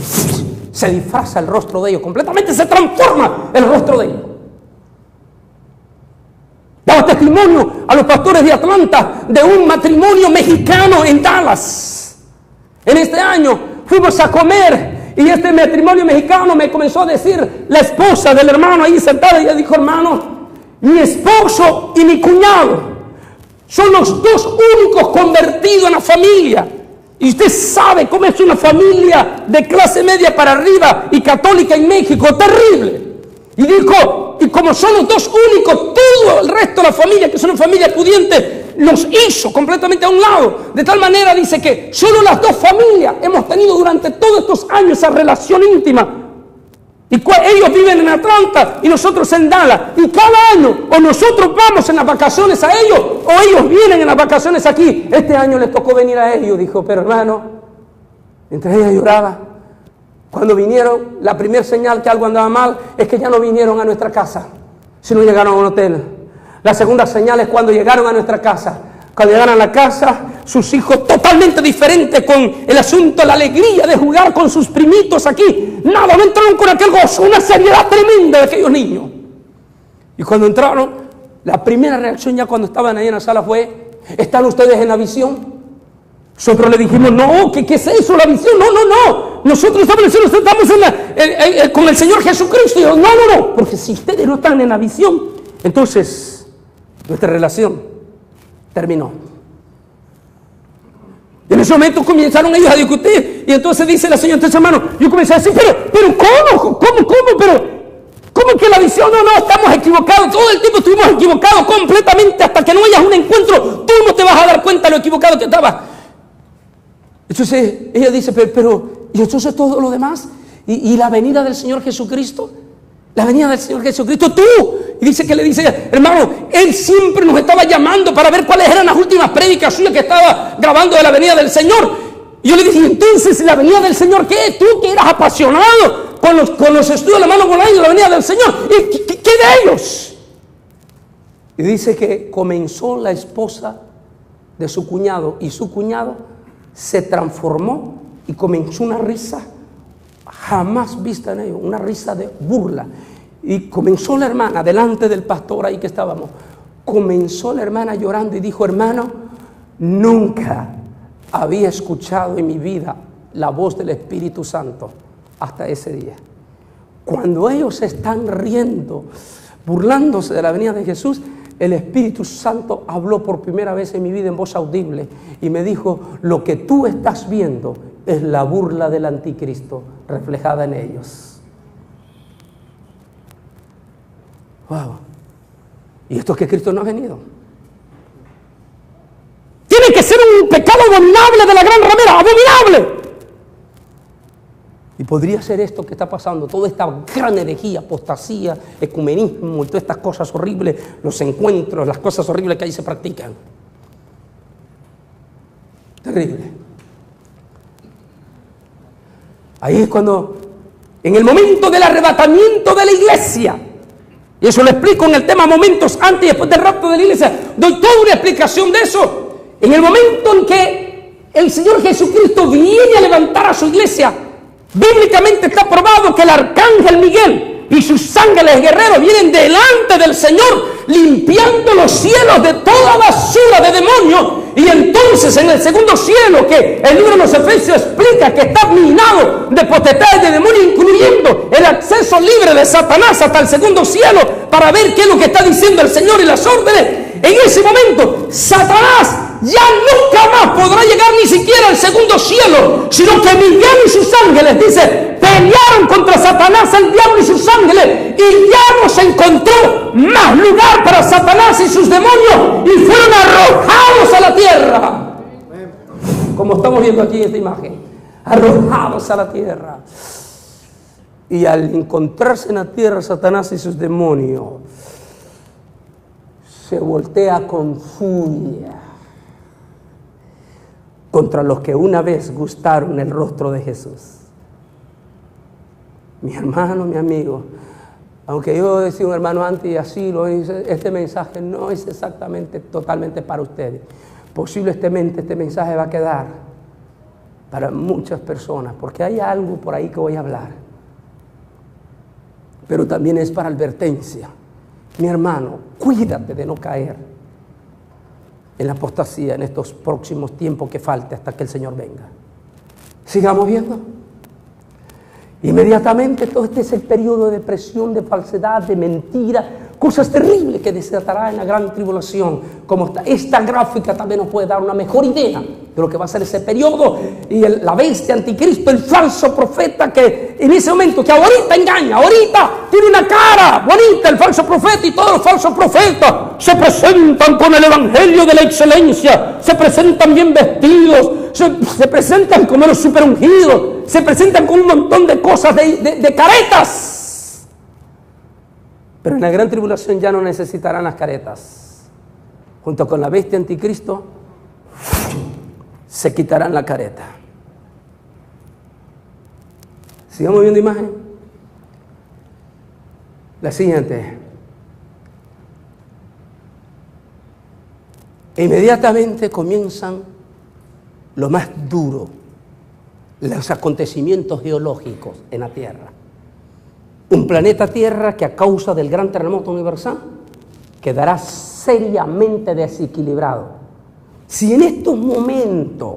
S1: se disfraza el rostro de ellos, completamente se transforma el rostro de ellos. Daba testimonio a los pastores de Atlanta de un matrimonio mexicano en Dallas. En este año fuimos a comer y este matrimonio mexicano me comenzó a decir, la esposa del hermano ahí sentada, y ella dijo: hermano, mi esposo y mi cuñado son los 2 únicos convertidos en la familia. Y usted sabe cómo es una familia de clase media para arriba y católica en México, terrible. Y dijo, y como son los 2 únicos, todo el resto de la familia, que es una familia pudiente, los hizo completamente a un lado. De tal manera, dice, que solo las 2 familias hemos tenido durante todos estos años esa relación íntima. Y ellos viven en Atlanta y nosotros en Dallas. Y cada año o nosotros vamos en las vacaciones a ellos o ellos vienen en las vacaciones aquí. Este año les tocó venir a ellos. Dijo, pero hermano, mientras ella lloraba, cuando vinieron, la primera señal que algo andaba mal es que ya no vinieron a nuestra casa, sino llegaron a un hotel. La segunda señal es cuando llegaron a nuestra casa. Cuando llegaron a la casa, sus hijos totalmente diferentes con el asunto, la alegría de jugar con sus primitos aquí. Nada, no entraron con aquel gozo, una seriedad tremenda de aquellos niños. Y cuando entraron, la primera reacción ya cuando estaban ahí en la sala fue, ¿están ustedes en la visión? Nosotros le dijimos, no, ¿qué es eso, la visión? No. Nosotros estamos en la visión, estamos con el Señor Jesucristo. Y yo, no, porque si ustedes no están en la visión, entonces Nuestra relación terminó. Y en ese momento comenzaron ellos a discutir. Y entonces dice la señora, entonces hermano, yo comencé a decir, pero ¿cómo? ¿Cómo que la visión? No, estamos equivocados. Todo el tiempo estuvimos equivocados completamente. Hasta que no hayas un encuentro, tú no te vas a dar cuenta de lo equivocado que estabas. Entonces ella dice, pero ¿y entonces todo lo demás? ¿Y la venida del Señor Jesucristo? La venida del Señor Jesucristo, tú. Y dice que le dice, hermano, Él siempre nos estaba llamando para ver cuáles eran las últimas prédicas suyas que estaba grabando de la venida del Señor. Y yo le dije, entonces, ¿la venida del Señor qué? Tú que eras apasionado con los estudios de la mano volando de la venida del Señor. ¿Y qué de ellos? Y dice que comenzó la esposa de su cuñado y su cuñado se transformó y comenzó una risa jamás vista en ellos, una risa de burla. Y comenzó la hermana, delante del pastor ahí que estábamos, comenzó la hermana llorando y dijo, hermano, nunca había escuchado en mi vida la voz del Espíritu Santo hasta ese día. Cuando ellos están riendo, burlándose de la venida de Jesús, el Espíritu Santo habló por primera vez en mi vida en voz audible y me dijo, lo que tú estás viendo es la burla del anticristo reflejada en ellos. Wow. ¿Y esto es que Cristo no ha venido? Tiene que ser un pecado abominable de la gran ramera, abominable. Y podría ser esto que está pasando, toda esta gran herejía, apostasía, ecumenismo y todas estas cosas horribles, los encuentros, las cosas horribles que ahí se practican. Terrible. Ahí es cuando, en el momento del arrebatamiento de la iglesia, y eso lo explico en el tema momentos antes y después del rapto de la iglesia, doy toda una explicación de eso. En el momento en que el Señor Jesucristo viene a levantar a su iglesia, bíblicamente está probado que el arcángel Miguel y sus ángeles guerreros vienen delante del Señor limpiando los cielos de toda basura de demonios. Y entonces en el segundo cielo, que el libro de los Efesios explica que está minado de potestades de demonios, incluyendo el acceso libre de Satanás hasta el segundo cielo para ver qué es lo que está diciendo el Señor y las órdenes. En ese momento Satanás ya nunca más podrá llegar ni siquiera al segundo cielo, sino que Miguel y sus ángeles, dice, pelearon contra Satanás, el diablo y sus ángeles, y ya no se encontró más lugar para Satanás y sus demonios, y fueron arrojados a la tierra, como estamos viendo aquí en esta imagen, arrojados a la tierra. Y al encontrarse en la tierra Satanás y sus demonios, se voltea con furia contra los que una vez gustaron el rostro de Jesús. Mi hermano, mi amigo, aunque yo decía un hermano antes y así lo hice, este mensaje no es exactamente, totalmente para ustedes. Posiblemente este mensaje va a quedar para muchas personas, porque hay algo por ahí que voy a hablar. Pero también es para advertencia. Mi hermano, cuídate de no caer en la apostasía en estos próximos tiempos que falte hasta que el Señor venga. Sigamos viendo. Inmediatamente todo este es el periodo de depresión, de falsedad, de mentira, cosas terribles que desatará en la gran tribulación. Como esta gráfica también nos puede dar una mejor idea de lo que va a ser ese periodo. Y la bestia anticristo, el falso profeta que en ese momento, que ahorita engaña, ahorita tiene una cara bonita el falso profeta, y todos los falsos profetas se presentan con el evangelio de la excelencia, se presentan bien vestidos, se presentan como los super ungidos, se presentan con un montón de cosas, de caretas. Pero en la gran tribulación ya no necesitarán las caretas. Junto con la bestia anticristo se quitarán la careta. Sigamos viendo imagen. La siguiente. E inmediatamente comienzan lo más duro, los acontecimientos geológicos en la Tierra. Un planeta Tierra que a causa del gran terremoto universal quedará seriamente desequilibrado. Si en estos momentos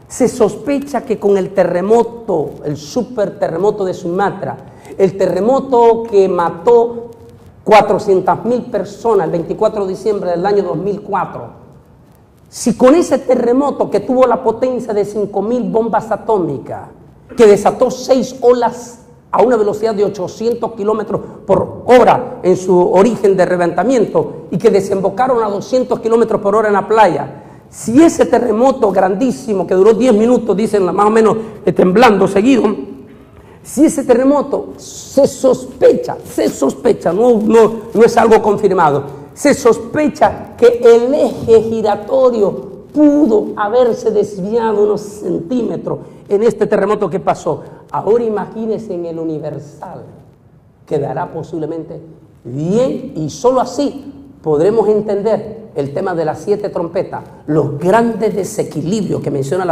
S1: se sospecha que con el terremoto, el super terremoto de Sumatra, el terremoto que mató 400,000 personas el 24 de diciembre del año 2004. Si con ese terremoto que tuvo la potencia de 5,000 bombas atómicas, que desató 6 olas a una velocidad de 800 kilómetros por hora en su origen de reventamiento y que desembocaron a 200 kilómetros por hora en la playa, si ese terremoto grandísimo que duró 10 minutos, dicen más o menos temblando seguido, si ese terremoto se sospecha, no es algo confirmado, se sospecha que el eje giratorio pudo haberse desviado unos centímetros en este terremoto que pasó. Ahora imagínense en el universal, quedará posiblemente bien, y solo así podremos entender el tema de las 7 trompetas, los grandes desequilibrios que menciona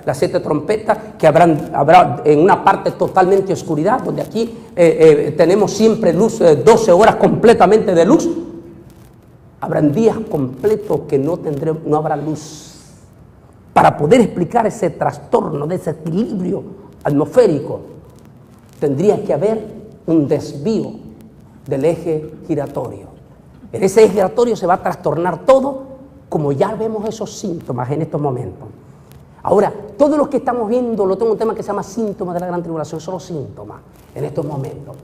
S1: las 7 trompetas, que habrá en una parte totalmente oscuridad, donde aquí tenemos siempre luz, 12 horas completamente de luz. Habrán días completos que no habrá luz. Para poder explicar ese trastorno, desequilibrio atmosférico, tendría que haber un desvío del eje giratorio. En ese eje giratorio se va a trastornar todo, como ya vemos esos síntomas en estos momentos. Ahora, todo lo que estamos viendo, lo tengo un tema que se llama síntomas de la gran tribulación, son los síntomas en estos momentos.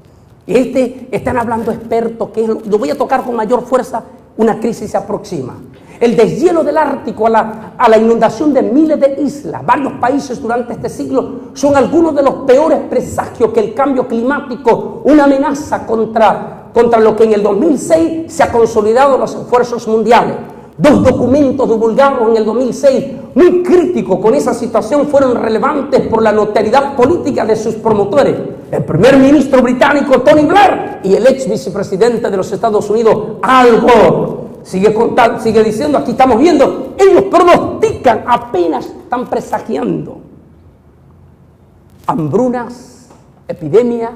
S1: Y están hablando expertos, que lo voy a tocar con mayor fuerza, una crisis se aproxima. El deshielo del Ártico a la inundación de miles de islas, varios países durante este siglo, son algunos de los peores presagios que el cambio climático, una amenaza contra lo que en el 2006 se ha consolidado los esfuerzos mundiales. 2 documentos divulgados en el 2006, muy críticos con esa situación, fueron relevantes por la notoriedad política de sus promotores. El primer ministro británico Tony Blair y el ex vicepresidente de los Estados Unidos Al Gore. Sigue diciendo, aquí estamos viendo, ellos pronostican, apenas están presagiando hambrunas, epidemias,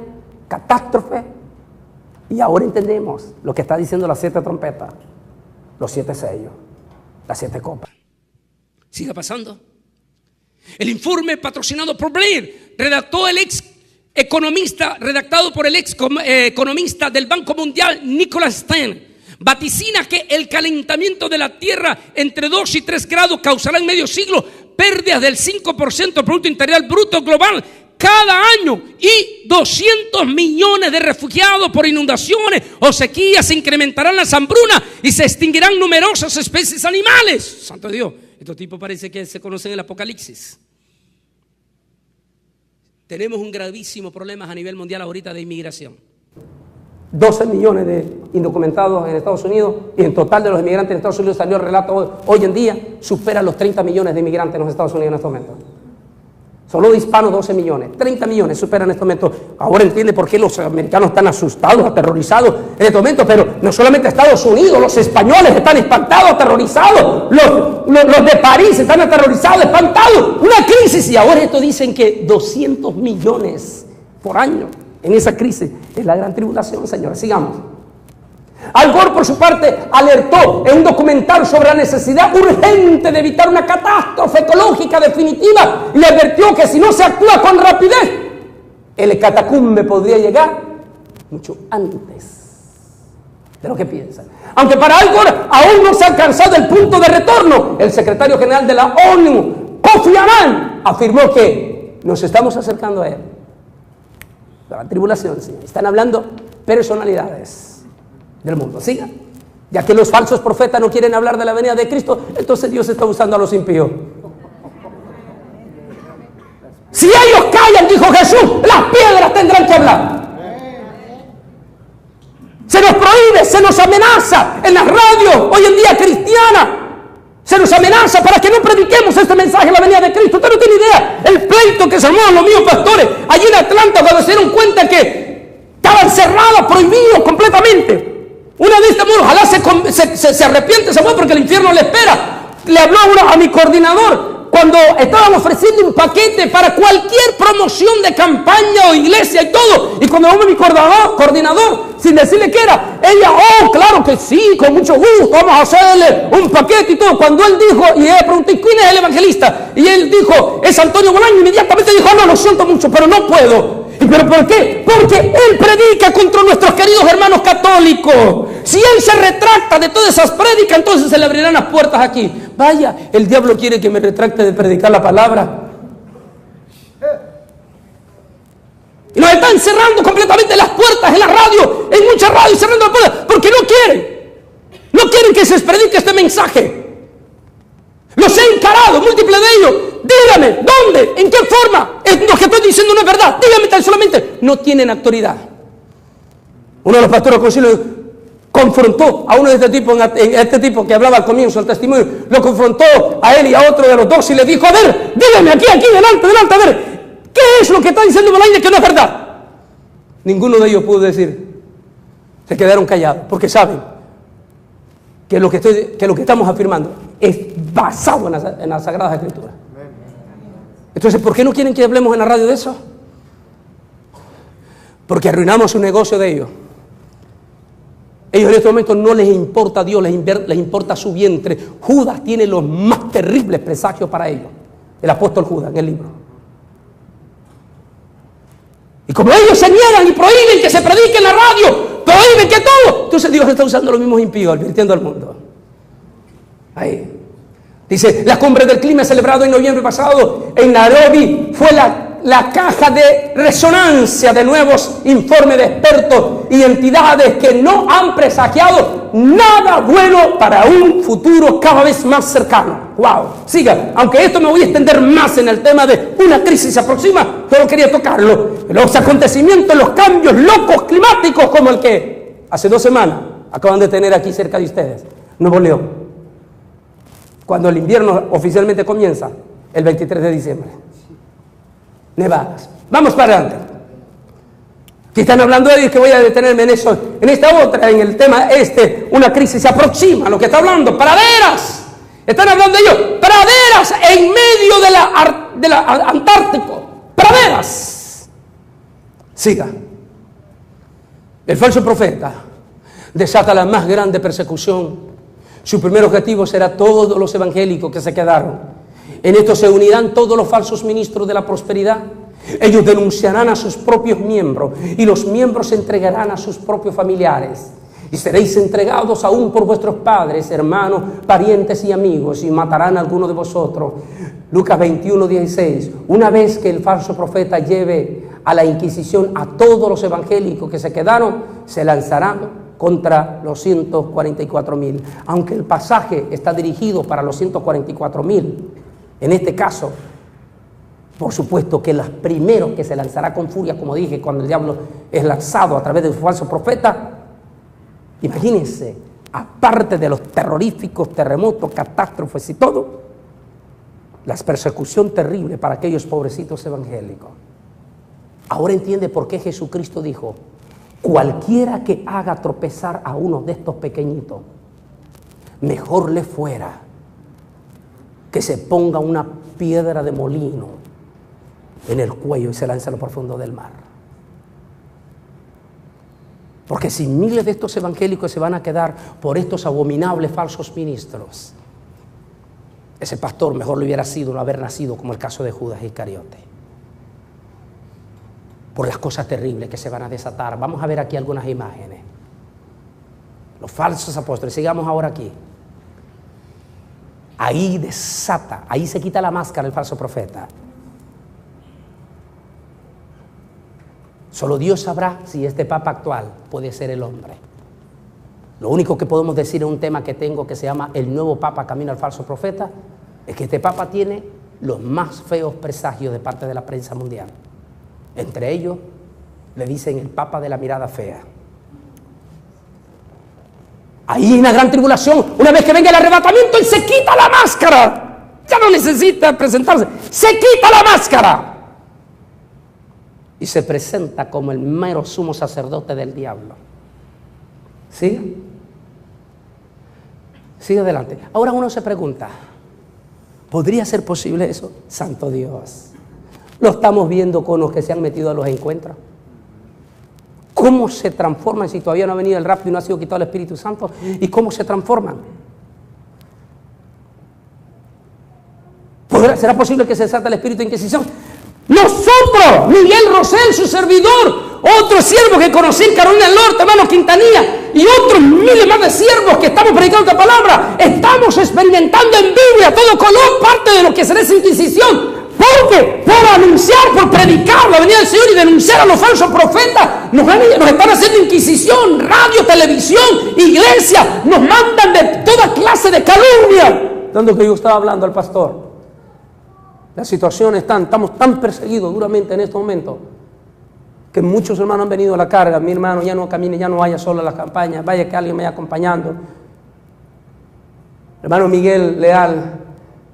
S1: catástrofes, y ahora entendemos lo que está diciendo las 7 trompetas, los 7 sellos, las 7 copas. Siga pasando. El informe patrocinado por Blair, redactado por el ex economista del Banco Mundial, Nicholas Stern, vaticina que el calentamiento de la Tierra entre 2 y 3 grados causará en medio siglo pérdidas del 5% del Producto Interior Bruto global cada año, y 200 millones de refugiados por inundaciones o sequías. Se incrementarán las hambrunas y se extinguirán numerosas especies animales. Santo Dios, estos tipos parece que se conocen el Apocalipsis. Tenemos un gravísimo problema a nivel mundial ahorita de inmigración. 12 millones de indocumentados en Estados Unidos, y en total de los inmigrantes en Estados Unidos, salió el relato hoy en día, supera los 30 millones de inmigrantes en los Estados Unidos en este momento. Solo de hispanos 12 millones, 30 millones superan en este momento. Ahora entiende por qué los americanos están asustados, aterrorizados en este momento, pero no solamente Estados Unidos, los españoles están espantados, aterrorizados, los de París están aterrorizados, espantados, una crisis, y ahora esto dicen que 200 millones por año en esa crisis. Es la gran tribulación, señores. Sigamos. Al Gore, por su parte, alertó en un documental sobre la necesidad urgente de evitar una catástrofe ecológica definitiva, y le advirtió que si no se actúa con rapidez, el catacumbe podría llegar mucho antes de lo que piensan. Aunque para Al Gore aún no se ha alcanzado el punto de retorno, el secretario general de la ONU, Kofi Annan, afirmó que nos estamos acercando a él. La tribulación, sí. Están hablando personalidades del mundo. Siga. Ya que los falsos profetas no quieren hablar de la venida de Cristo, entonces Dios está usando a los impíos. Si ellos callan, dijo Jesús, las piedras tendrán que hablar. Se nos prohíbe, se nos amenaza en las radios hoy en día cristianas. Se nos amenaza para que no prediquemos este mensaje de la venida de Cristo. Usted no tiene idea el pleito que se armó los míos pastores allí en Atlanta cuando se dieron cuenta que estaban cerrados, prohibidos completamente. Una de estas, ojalá se arrepiente, se fue porque el infierno le espera. Le habló a mi coordinador cuando estaban ofreciendo un paquete para cualquier promoción de campaña o iglesia y todo. Y cuando habló mi coordinador, sin decirle qué era, ella, claro que sí, con mucho gusto, vamos a hacerle un paquete y todo. Cuando él dijo, y ella preguntó, ¿quién es el evangelista? Y él dijo, es Antonio Bolaño. Inmediatamente dijo, no, lo siento mucho, pero no puedo. Y pero ¿por qué? Porque él predica contra nuestros queridos hermanos católicos. Si él se retracta de todas esas prédicas, entonces se le abrirán las puertas aquí. Vaya, el diablo quiere que me retracte de predicar la palabra. Y nos están cerrando completamente las puertas en la radio, en muchas radios, cerrando las puertas, porque no quieren que se predique este mensaje. Los he encarado, múltiples de ellos. Dígame, ¿dónde? ¿En qué forma? Lo que estoy diciendo no es verdad. Dígame tan solamente. No tienen autoridad. Uno de los pastores del concilio confrontó a uno de este tipo que hablaba al comienzo del testimonio. Lo confrontó a él y a otro de los dos y le dijo, a ver, dígame aquí, delante, a ver. ¿Qué es lo que está diciendo Balaín que no es verdad? Ninguno de ellos pudo decir. Se quedaron callados porque saben que lo que estamos afirmando es basado en las Sagradas Escrituras. Entonces, ¿por qué no quieren que hablemos en la radio de eso? Porque arruinamos su negocio de ellos. Ellos en este momento no les importa a Dios, les importa su vientre. Judas tiene los más terribles presagios para ellos. El apóstol Judas en el libro. Y como ellos se niegan y prohíben que se predique en la radio, prohíben que todo, entonces Dios está usando los mismos impíos, advirtiendo al mundo. Ahí. Dice, la cumbre del clima celebrado en noviembre pasado en Nairobi fue la caja de resonancia de nuevos informes de expertos y entidades que no han presagiado nada bueno para un futuro cada vez más cercano. ¡Wow! Siga, aunque esto me voy a extender más en el tema de una crisis se aproxima, solo quería tocarlo. Los acontecimientos, los cambios locos climáticos como el que hace 2 semanas acaban de tener aquí cerca de ustedes, Nuevo León. Cuando el invierno oficialmente comienza, el 23 de diciembre. Nevadas. Vamos para adelante. Si están hablando de ellos, que voy a detenerme en eso, en esta otra, en el tema una crisis se aproxima, lo que está hablando, praderas. Están hablando de ellos, praderas en medio de la Antártico. Praderas. Siga. El falso profeta desata la más grande persecución. Su primer objetivo será todos los evangélicos que se quedaron. En esto se unirán todos los falsos ministros de la prosperidad. Ellos denunciarán a sus propios miembros y los miembros se entregarán a sus propios familiares. Y seréis entregados aún por vuestros padres, hermanos, parientes y amigos, y matarán a alguno de vosotros. Lucas 21:16. Una vez que el falso profeta lleve a la Inquisición a todos los evangélicos que se quedaron, se lanzarán contra los 144,000. Aunque el pasaje está dirigido para los 144,000, en este caso, por supuesto que los primeros que se lanzará con furia, como dije, cuando el diablo es lanzado a través de un falso profeta, imagínense, aparte de los terroríficos terremotos, catástrofes y todo, la persecución terrible para aquellos pobrecitos evangélicos. Ahora entiende por qué Jesucristo dijo, cualquiera que haga tropezar a uno de estos pequeñitos, mejor le fuera que se ponga una piedra de molino en el cuello y se lance a lo profundo del mar. Porque si miles de estos evangélicos se van a quedar por estos abominables falsos ministros, ese pastor mejor le hubiera sido no haber nacido, como el caso de Judas Iscariote. Por las cosas terribles que se van a desatar. Vamos a ver aquí algunas imágenes. Los falsos apóstoles. Sigamos ahora aquí. Ahí desata, ahí se quita la máscara el falso profeta. Solo Dios sabrá si este papa actual puede ser el hombre. Lo único que podemos decir en un tema que tengo que se llama el nuevo papa camino al falso profeta, es que este papa tiene los más feos presagios de parte de la prensa mundial. Entre ellos, le dicen el papa de la mirada fea. Ahí en la gran tribulación, una vez que venga el arrebatamiento, él se quita la máscara. Ya no necesita presentarse. Se quita la máscara. Y se presenta como el mero sumo sacerdote del diablo. ¿Sí? Sigue adelante. Ahora uno se pregunta, ¿podría ser posible eso? Santo Dios. Lo estamos viendo con los que se han metido a los encuentros. ¿Cómo se transforman si todavía no ha venido el rapto y no ha sido quitado el Espíritu Santo? ¿Y cómo se transforman? ¿Será posible que se desate el espíritu de Inquisición? Nosotros, Miguel Rosell, su servidor, otro siervo que conocí en Carolina del Norte, hermano Quintanilla, y otros miles más de siervos que estamos predicando esta palabra, estamos experimentando en Biblia a todo color parte de lo que será esa Inquisición. Porque por anunciar, por predicar la venida del Señor y denunciar a los falsos profetas, nos están haciendo inquisición, radio, televisión, iglesia, nos mandan de toda clase de calumnia. Tanto que yo estaba hablando al pastor. La situación estamos tan perseguidos duramente en este momento que muchos hermanos han venido a la carga. Mi hermano, ya no camine, ya no vaya solo a las campañas, vaya que alguien me vaya acompañando. Hermano Miguel Leal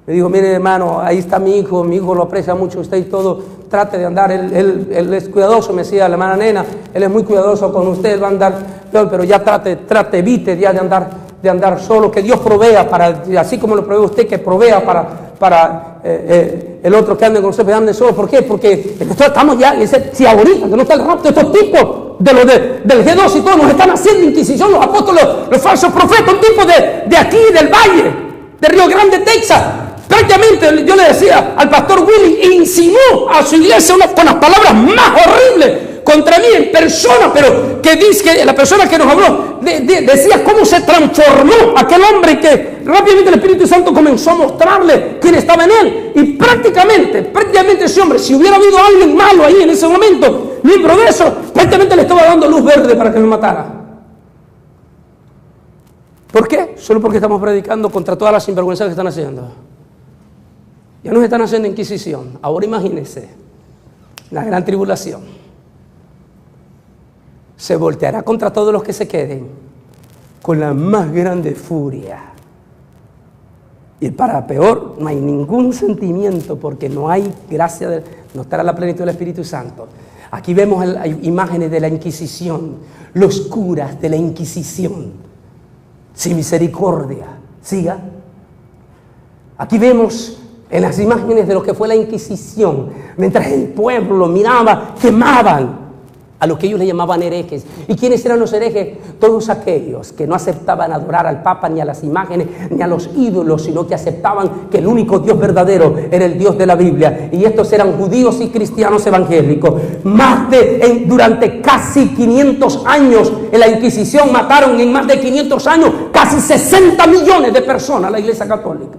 S1: me dijo, mire hermano, ahí está mi hijo lo aprecia mucho usted y todo, trate de andar, él es cuidadoso, me decía la hermana Nena, él es muy cuidadoso con usted, va a andar, pero ya trate, evite ya de andar solo, que Dios provea para, así como lo provee usted, que provea para el otro que ande con usted, que ande solo. ¿Por qué? Porque estamos ya, si ahorita que no está el rapto, estos tipos del G2 y todos nos están haciendo inquisición, los apóstoles, los falsos profetas, un tipo de aquí, del Valle, de Río Grande, Texas. Prácticamente yo le decía al pastor Willy, insinuó a su iglesia con las palabras más horribles contra mí en persona, pero que dice que la persona que nos habló decía cómo se transformó aquel hombre, que rápidamente el Espíritu Santo comenzó a mostrarle quién estaba en él. Y prácticamente ese hombre, si hubiera habido alguien malo ahí en ese momento, miembro de eso, prácticamente le estaba dando luz verde para que me matara. ¿Por qué? Solo porque estamos predicando contra todas las sinvergüenzas que están haciendo. Ya nos están haciendo inquisición. Ahora imagínense, la gran tribulación se volteará contra todos los que se queden con la más grande furia. Y para peor, no hay ningún sentimiento, porque no hay gracia, no estará la plenitud del Espíritu Santo. Aquí vemos imágenes de la Inquisición, los curas de la Inquisición, sin misericordia. Siga. Aquí vemos en las imágenes de lo que fue la Inquisición, mientras el pueblo miraba, quemaban a los que ellos le llamaban herejes. ¿Y quiénes eran los herejes? Todos aquellos que no aceptaban adorar al Papa, ni a las imágenes, ni a los ídolos, sino que aceptaban que el único Dios verdadero era el Dios de la Biblia. Y estos eran judíos y cristianos evangélicos. Durante casi 500 años en la Inquisición mataron en más de 500 años casi 60 millones de personas la Iglesia Católica.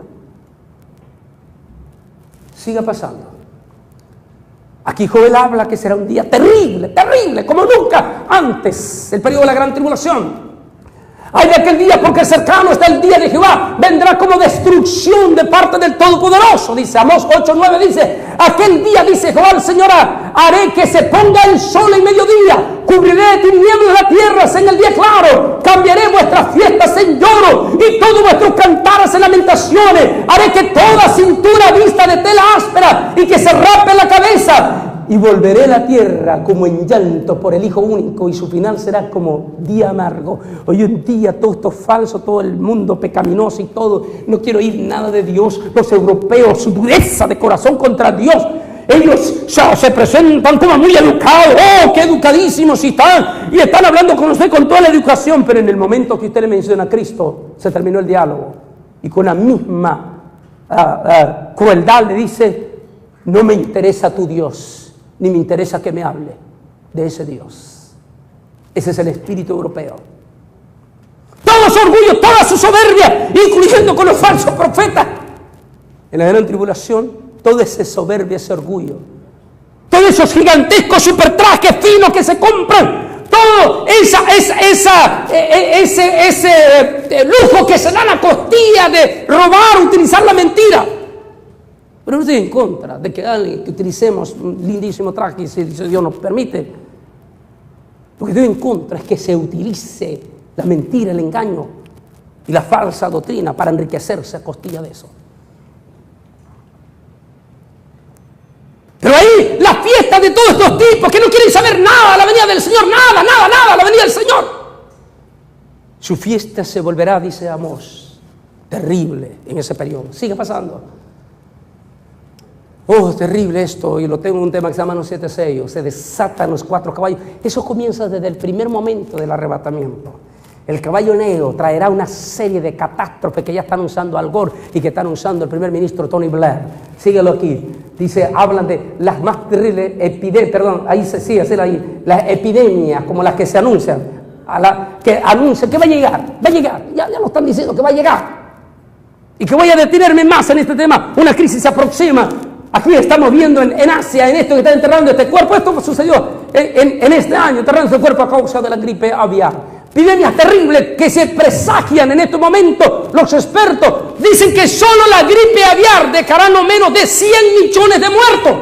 S1: Siga pasando. Aquí Joel habla que será un día terrible, como nunca antes, el periodo de la gran tribulación. Ay de aquel día, porque cercano está el día de Jehová, vendrá como destrucción de parte del Todopoderoso, dice Amós 8:9, dice, aquel día, dice Jehová el Señor, haré que se ponga el sol en mediodía, cubriré de tinieblas la tierra en el día claro, cambiaré vuestras fiestas en lloro y todos vuestros cantares en lamentaciones, haré que toda cintura vista de tela áspera y que se rape la cabeza, y volveré la tierra como en llanto por el Hijo único, y su final será como día amargo. Hoy en día todo esto es falso, todo el mundo pecaminoso y todo, no quiero oír nada de Dios. Los europeos, su dureza de corazón contra Dios, ellos se presentan como muy educados, oh, qué educadísimos están, y están hablando con usted con toda la educación, pero en el momento que usted le menciona a Cristo, se terminó el diálogo, y con la misma crueldad le dice, no me interesa tu Dios, ni me interesa que me hable de ese Dios. Ese es el espíritu europeo. Todo su orgullo, toda su soberbia, incluyendo con los falsos profetas. En la gran tribulación, toda esa soberbia, ese orgullo, todos esos gigantescos supertrajes finos que se compran, todo ese lujo que se dan a costilla de robar, utilizar la mentira. Pero no estoy en contra de que utilicemos un lindísimo traje, si Dios nos permite. Lo que estoy en contra es que se utilice la mentira, el engaño y la falsa doctrina para enriquecerse a costilla de eso. Pero ahí la fiesta de todos estos tipos que no quieren saber nada de la venida del Señor, nada, la venida del Señor. Su fiesta se volverá, dice Amós, terrible en ese periodo. Sigue pasando. Oh, terrible esto, y lo tengo en un tema que se llama los 7 sellos, se desatan los 4 caballos. Eso comienza desde el primer momento del arrebatamiento. El caballo negro traerá una serie de catástrofes que ya están usando Al Gore y que están usando el primer ministro Tony Blair. Síguelo aquí. Dice, hablan de las más terribles las epidemias como las que se anuncian, que anuncian que va a llegar, ya lo están diciendo que va a llegar. Y que voy a detenerme más en este tema. Una crisis se aproxima. Aquí estamos viendo en Asia, en esto que está enterrando este cuerpo. Esto sucedió en este año, enterrando este cuerpo a causa de la gripe aviar. Epidemias terribles que se presagian en este momento. Los expertos dicen que solo la gripe aviar dejará no menos de 100 millones de muertos.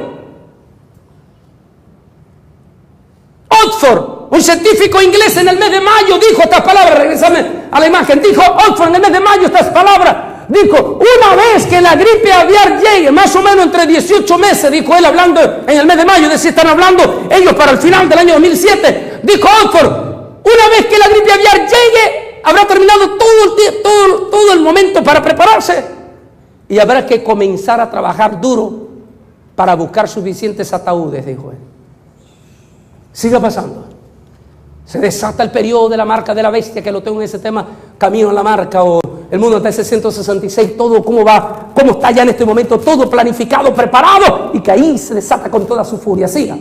S1: Oxford, un científico inglés, en el mes de mayo dijo estas palabras. Regresame a la imagen. Dijo Oxford en el mes de mayo estas palabras. Dijo, una vez que la gripe aviar llegue, más o menos entre 18 meses, dijo él hablando en el mes de mayo, de si están hablando ellos para el final del año 2007, dijo Oxford, una vez que la gripe aviar llegue, habrá terminado todo el momento para prepararse y habrá que comenzar a trabajar duro para buscar suficientes ataúdes, dijo él. Siga pasando. Se desata el periodo de la marca de la bestia, que lo tengo en ese tema, Camino a la Marca, o el mundo hasta 666, todo cómo está ya en este momento, todo planificado, preparado, y que ahí se desata con toda su furia. Siga.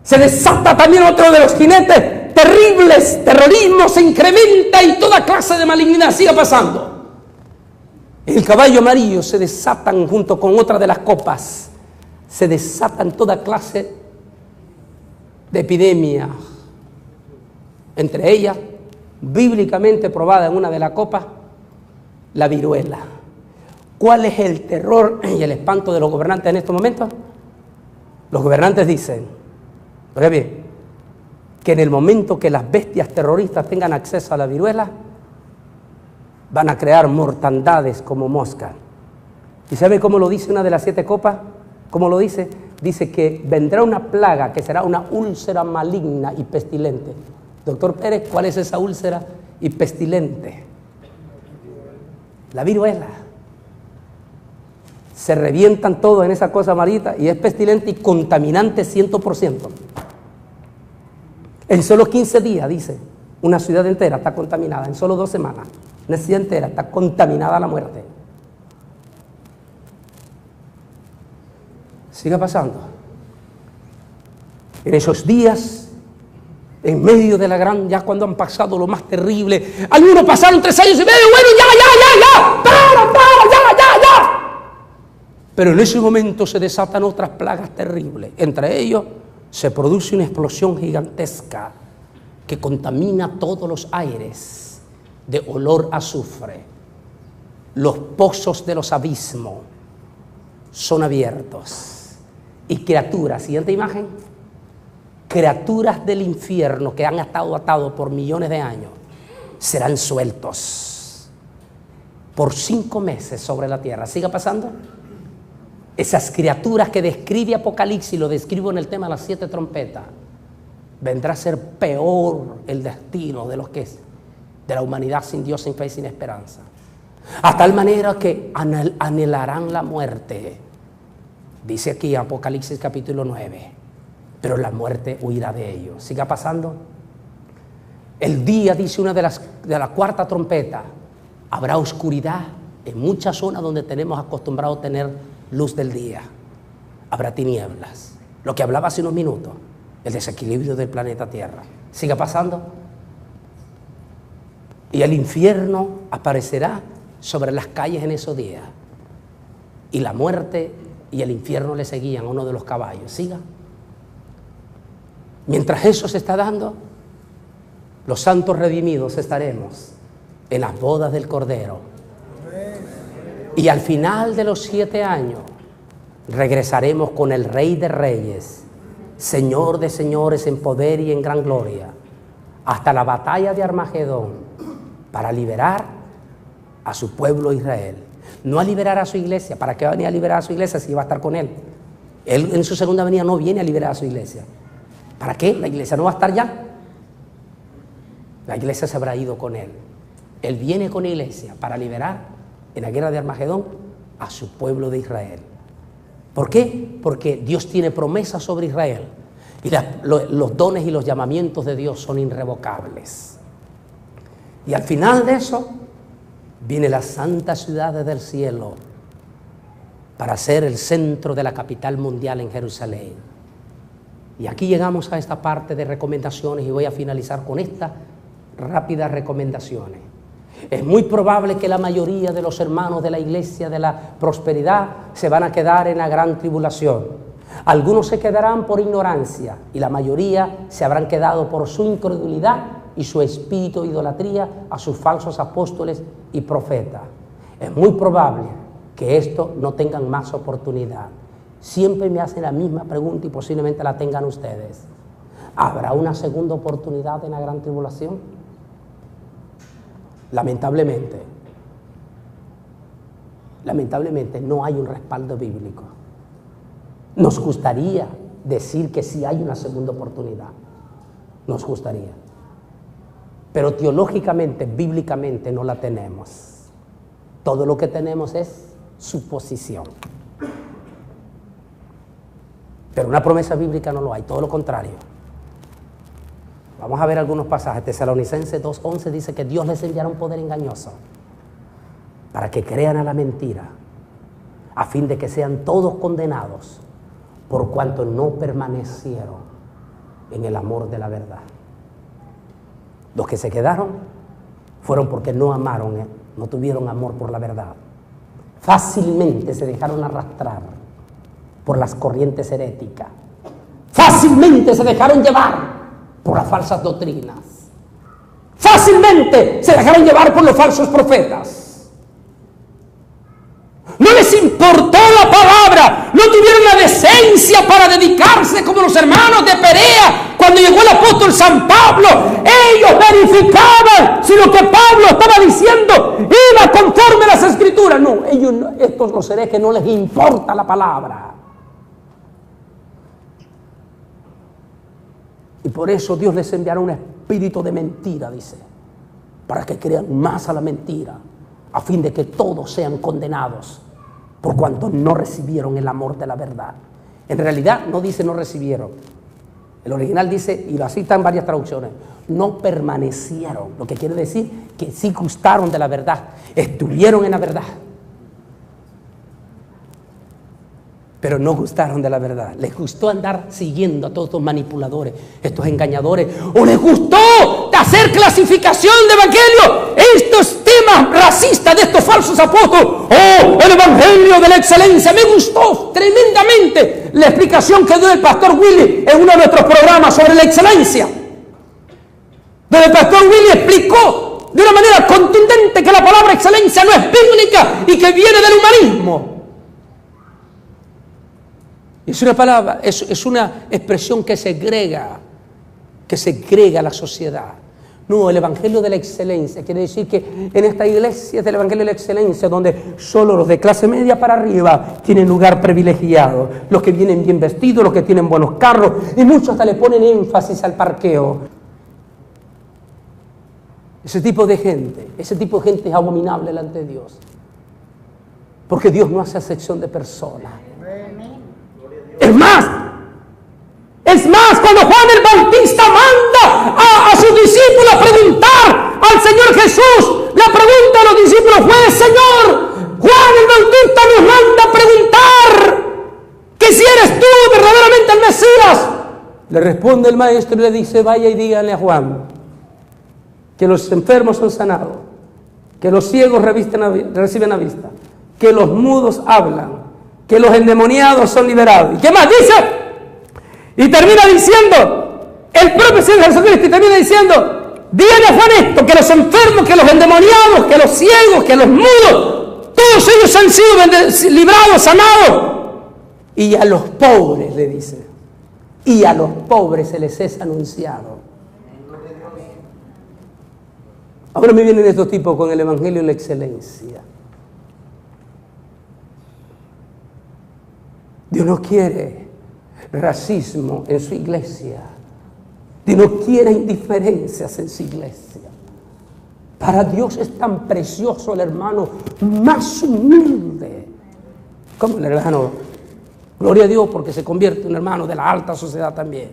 S1: Se desata también otro de los jinetes terribles, terrorismo se incrementa y toda clase de malignidad. Siga pasando. El caballo amarillo se desatan junto con otra de las copas, se desatan toda clase de epidemias, entre ellas, bíblicamente probada en una de las copas, la viruela. ¿Cuál es el terror y el espanto de los gobernantes en estos momentos? Los gobernantes dicen, oiga bien, que en el momento que las bestias terroristas tengan acceso a la viruela, van a crear mortandades como moscas. ¿Y sabe cómo lo dice una de las 7 copas? ¿Cómo lo dice? Dice que vendrá una plaga que será una úlcera maligna y pestilente. Doctor Pérez, ¿cuál es esa úlcera y pestilente? La viruela. Se revientan todo en esa cosa amarilla y es pestilente y contaminante 100%. En solo 15 días, dice, una ciudad entera está contaminada. En solo 2 semanas, una ciudad entera está contaminada a la muerte. Siga pasando. En esos días, en medio de la gran, ya cuando han pasado lo más terrible, algunos pasaron 3 años y medio, bueno, ya, para. Pero en ese momento se desatan otras plagas terribles. Entre ellos se produce una explosión gigantesca que contamina todos los aires de olor a azufre. Los pozos de los abismos son abiertos. Y criaturas, siguiente imagen, criaturas del infierno que han estado atados por millones de años, serán sueltos por 5 meses sobre la tierra. Siga pasando. Esas criaturas que describe Apocalipsis, lo describo en el tema de las 7 trompetas, vendrá a ser peor el destino de los que es de la humanidad sin Dios, sin fe y sin esperanza. A tal manera que anhelarán la muerte. Dice aquí Apocalipsis capítulo 9, pero la muerte huirá de ellos. Siga pasando. El día, dice una de la 4ª trompeta, habrá oscuridad en muchas zonas donde tenemos acostumbrado a tener luz del día. Habrá tinieblas. Lo que hablaba hace unos minutos, el desequilibrio del planeta Tierra. Siga pasando. Y el infierno aparecerá sobre las calles en esos días. Y la muerte y el infierno le seguían a uno de los caballos. Siga. Mientras eso se está dando, los santos redimidos estaremos en las bodas del Cordero. Y al final de los 7 años regresaremos con el Rey de Reyes, Señor de señores en poder y en gran gloria, hasta la batalla de Armagedón, para liberar a su pueblo Israel. No a liberar a su iglesia. ¿Para qué va a venir a liberar a su iglesia si va a estar con él? Él en su segunda venida no viene a liberar a su iglesia. ¿Para qué? La iglesia no va a estar ya. La iglesia se habrá ido con él. Él viene con la iglesia para liberar en la guerra de Armagedón a su pueblo de Israel. ¿Por qué? Porque Dios tiene promesas sobre Israel y los dones y los llamamientos de Dios son irrevocables. Y al final de eso, viene la santa ciudad del cielo para ser el centro de la capital mundial en Jerusalén. Y aquí llegamos a esta parte de recomendaciones y voy a finalizar con estas rápidas recomendaciones. Es muy probable que la mayoría de los hermanos de la iglesia de la prosperidad se van a quedar en la gran tribulación. Algunos se quedarán por ignorancia y la mayoría se habrán quedado por su incredulidad y su espíritu de idolatría a sus falsos apóstoles y profetas. Es muy probable que esto no tengan más oportunidad. Siempre me hacen la misma pregunta y posiblemente la tengan ustedes. ¿Habrá una segunda oportunidad en la gran tribulación? Lamentablemente no hay un respaldo bíblico. Nos gustaría decir que sí hay una segunda oportunidad. Nos gustaría. Pero teológicamente, bíblicamente no la tenemos. Todo lo que tenemos es suposición. Pero una promesa bíblica no lo hay, todo lo contrario. Vamos a ver algunos pasajes. Tesalonicenses 2:11 dice que Dios les enviará un poder engañoso para que crean a la mentira, a fin de que sean todos condenados por cuanto no permanecieron en el amor de la verdad. Los que se quedaron fueron porque no amaron, no tuvieron amor por la verdad. Fácilmente se dejaron arrastrar por las corrientes heréticas. Fácilmente se dejaron llevar por las falsas doctrinas. Fácilmente se dejaron llevar por los falsos profetas. No les importó la palabra, no tuvieron la decencia para dedicarse como los hermanos de Perea. Cuando llegó el apóstol San Pablo, ellos verificaban si lo que Pablo estaba diciendo iba conforme a las Escrituras. No, ellos, estos los herejes no les importa la palabra. Y por eso Dios les enviará un espíritu de mentira, dice, para que crean más a la mentira, a fin de que todos sean condenados por cuanto no recibieron el amor de la verdad. En realidad no dice no recibieron. El original dice, y lo cita en varias traducciones, no permanecieron, lo que quiere decir que sí gustaron de la verdad, estuvieron en la verdad, pero no gustaron de la verdad. Les gustó andar siguiendo a todos estos manipuladores, estos engañadores, o les gustó hacer clasificación de evangelio, estos temas racistas de estos falsos apóstoles. Oh, el evangelio de la excelencia. Me gustó tremendamente la explicación que dio el pastor Willy en uno de nuestros programas sobre la excelencia, donde el pastor Willy explicó de una manera contundente que la palabra excelencia no es bíblica y que viene del humanismo. Es una palabra, es una expresión que segrega a la sociedad. No, el evangelio de la excelencia quiere decir que en esta iglesia es el evangelio de la excelencia, donde solo los de clase media para arriba tienen lugar privilegiado, los que vienen bien vestidos, los que tienen buenos carros, y muchos hasta le ponen énfasis al parqueo. Ese tipo de gente es abominable delante de Dios, porque Dios no hace acepción de personas. Es más, cuando Juan el Bautista manda a sus discípulos a preguntar al Señor Jesús, la pregunta de los discípulos fue: Señor, Juan el Bautista nos manda a preguntar que si eres tú verdaderamente el Mesías. Le responde el maestro y le dice: vaya y díganle a Juan que los enfermos son sanados, que los ciegos reciben la vista, que los mudos hablan, que los endemoniados son liberados. ¿Y qué más dice? Y termina diciendo, el propio Señor Jesucristo, y termina diciendo: díganle a Juan esto, que los enfermos, que los endemoniados, que los ciegos, que los mudos, todos ellos han sido librados, sanados. Y a los pobres, le dice, y a los pobres se les es anunciado. Ahora me vienen estos tipos con el evangelio de la excelencia. Dios no quiere racismo en su iglesia. Dios no quiere indiferencias en su iglesia. Para Dios es tan precioso el hermano más humilde como el hermano. Gloria a Dios, porque se convierte en un hermano de la alta sociedad también.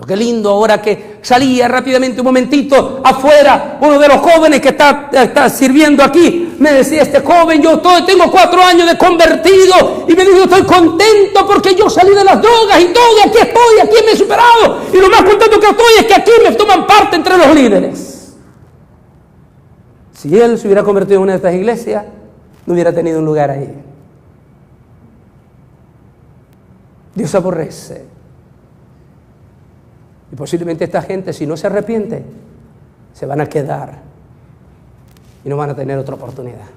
S1: Qué lindo, ahora que salía rápidamente un momentito afuera, uno de los jóvenes que está sirviendo aquí, me decía, este joven, tengo 4 años de convertido, y me dijo, estoy contento porque yo salí de las drogas y todo, y aquí me he superado, y lo más contento que estoy es que aquí me toman parte entre los líderes. Si él se hubiera convertido en una de estas iglesias, no hubiera tenido un lugar ahí. Dios aborrece. Y posiblemente esta gente, si no se arrepiente, se van a quedar y no van a tener otra oportunidad.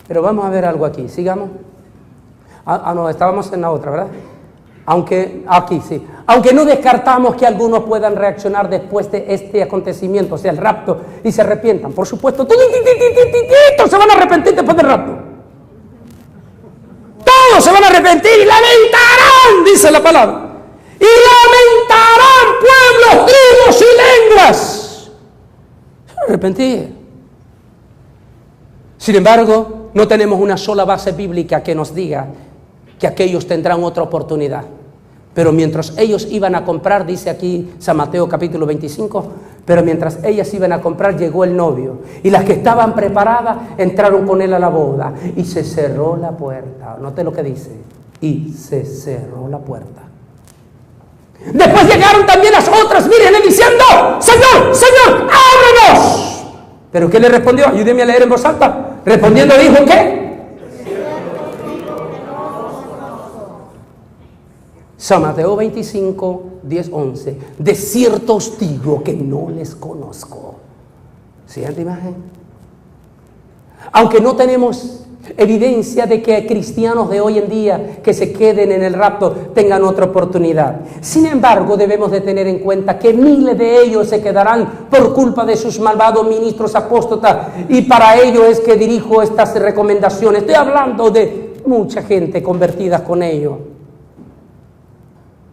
S1: Pero vamos a ver algo aquí, sigamos. No, estábamos en la otra, ¿verdad? Aquí sí. Aunque no descartamos que algunos puedan reaccionar después de este acontecimiento, o sea, el rapto, y se arrepientan. Por supuesto, todos se van a arrepentir después del rapto. Todos se van a arrepentir y lamentarán, dice la palabra. Y lamentarán pueblos, tribus y lenguas. Se van a arrepentir. Sin embargo, no tenemos una sola base bíblica que nos diga que aquellos tendrán otra oportunidad. Pero mientras ellos iban a comprar, dice aquí San Mateo capítulo 25, pero mientras ellas iban a comprar llegó el novio. Y las que estaban preparadas entraron con él a la boda. Y se cerró la puerta. Note lo que dice. Y se cerró la puerta. Después llegaron también las otras vírgenes diciendo, Señor, Señor, ábrenos. ¿Pero qué le respondió? Ayúdeme a leer en voz alta. Respondiendo dijo, ¿qué? San Mateo 25, 10, 11. De cierto os digo que no les conozco. Siguiente imagen. Aunque no tenemos evidencia de que cristianos de hoy en día que se queden en el rapto tengan otra oportunidad. Sin embargo, debemos de tener en cuenta que miles de ellos se quedarán por culpa de sus malvados ministros apóstatas, y para ello es que dirijo estas recomendaciones. Estoy hablando de mucha gente convertida con ello.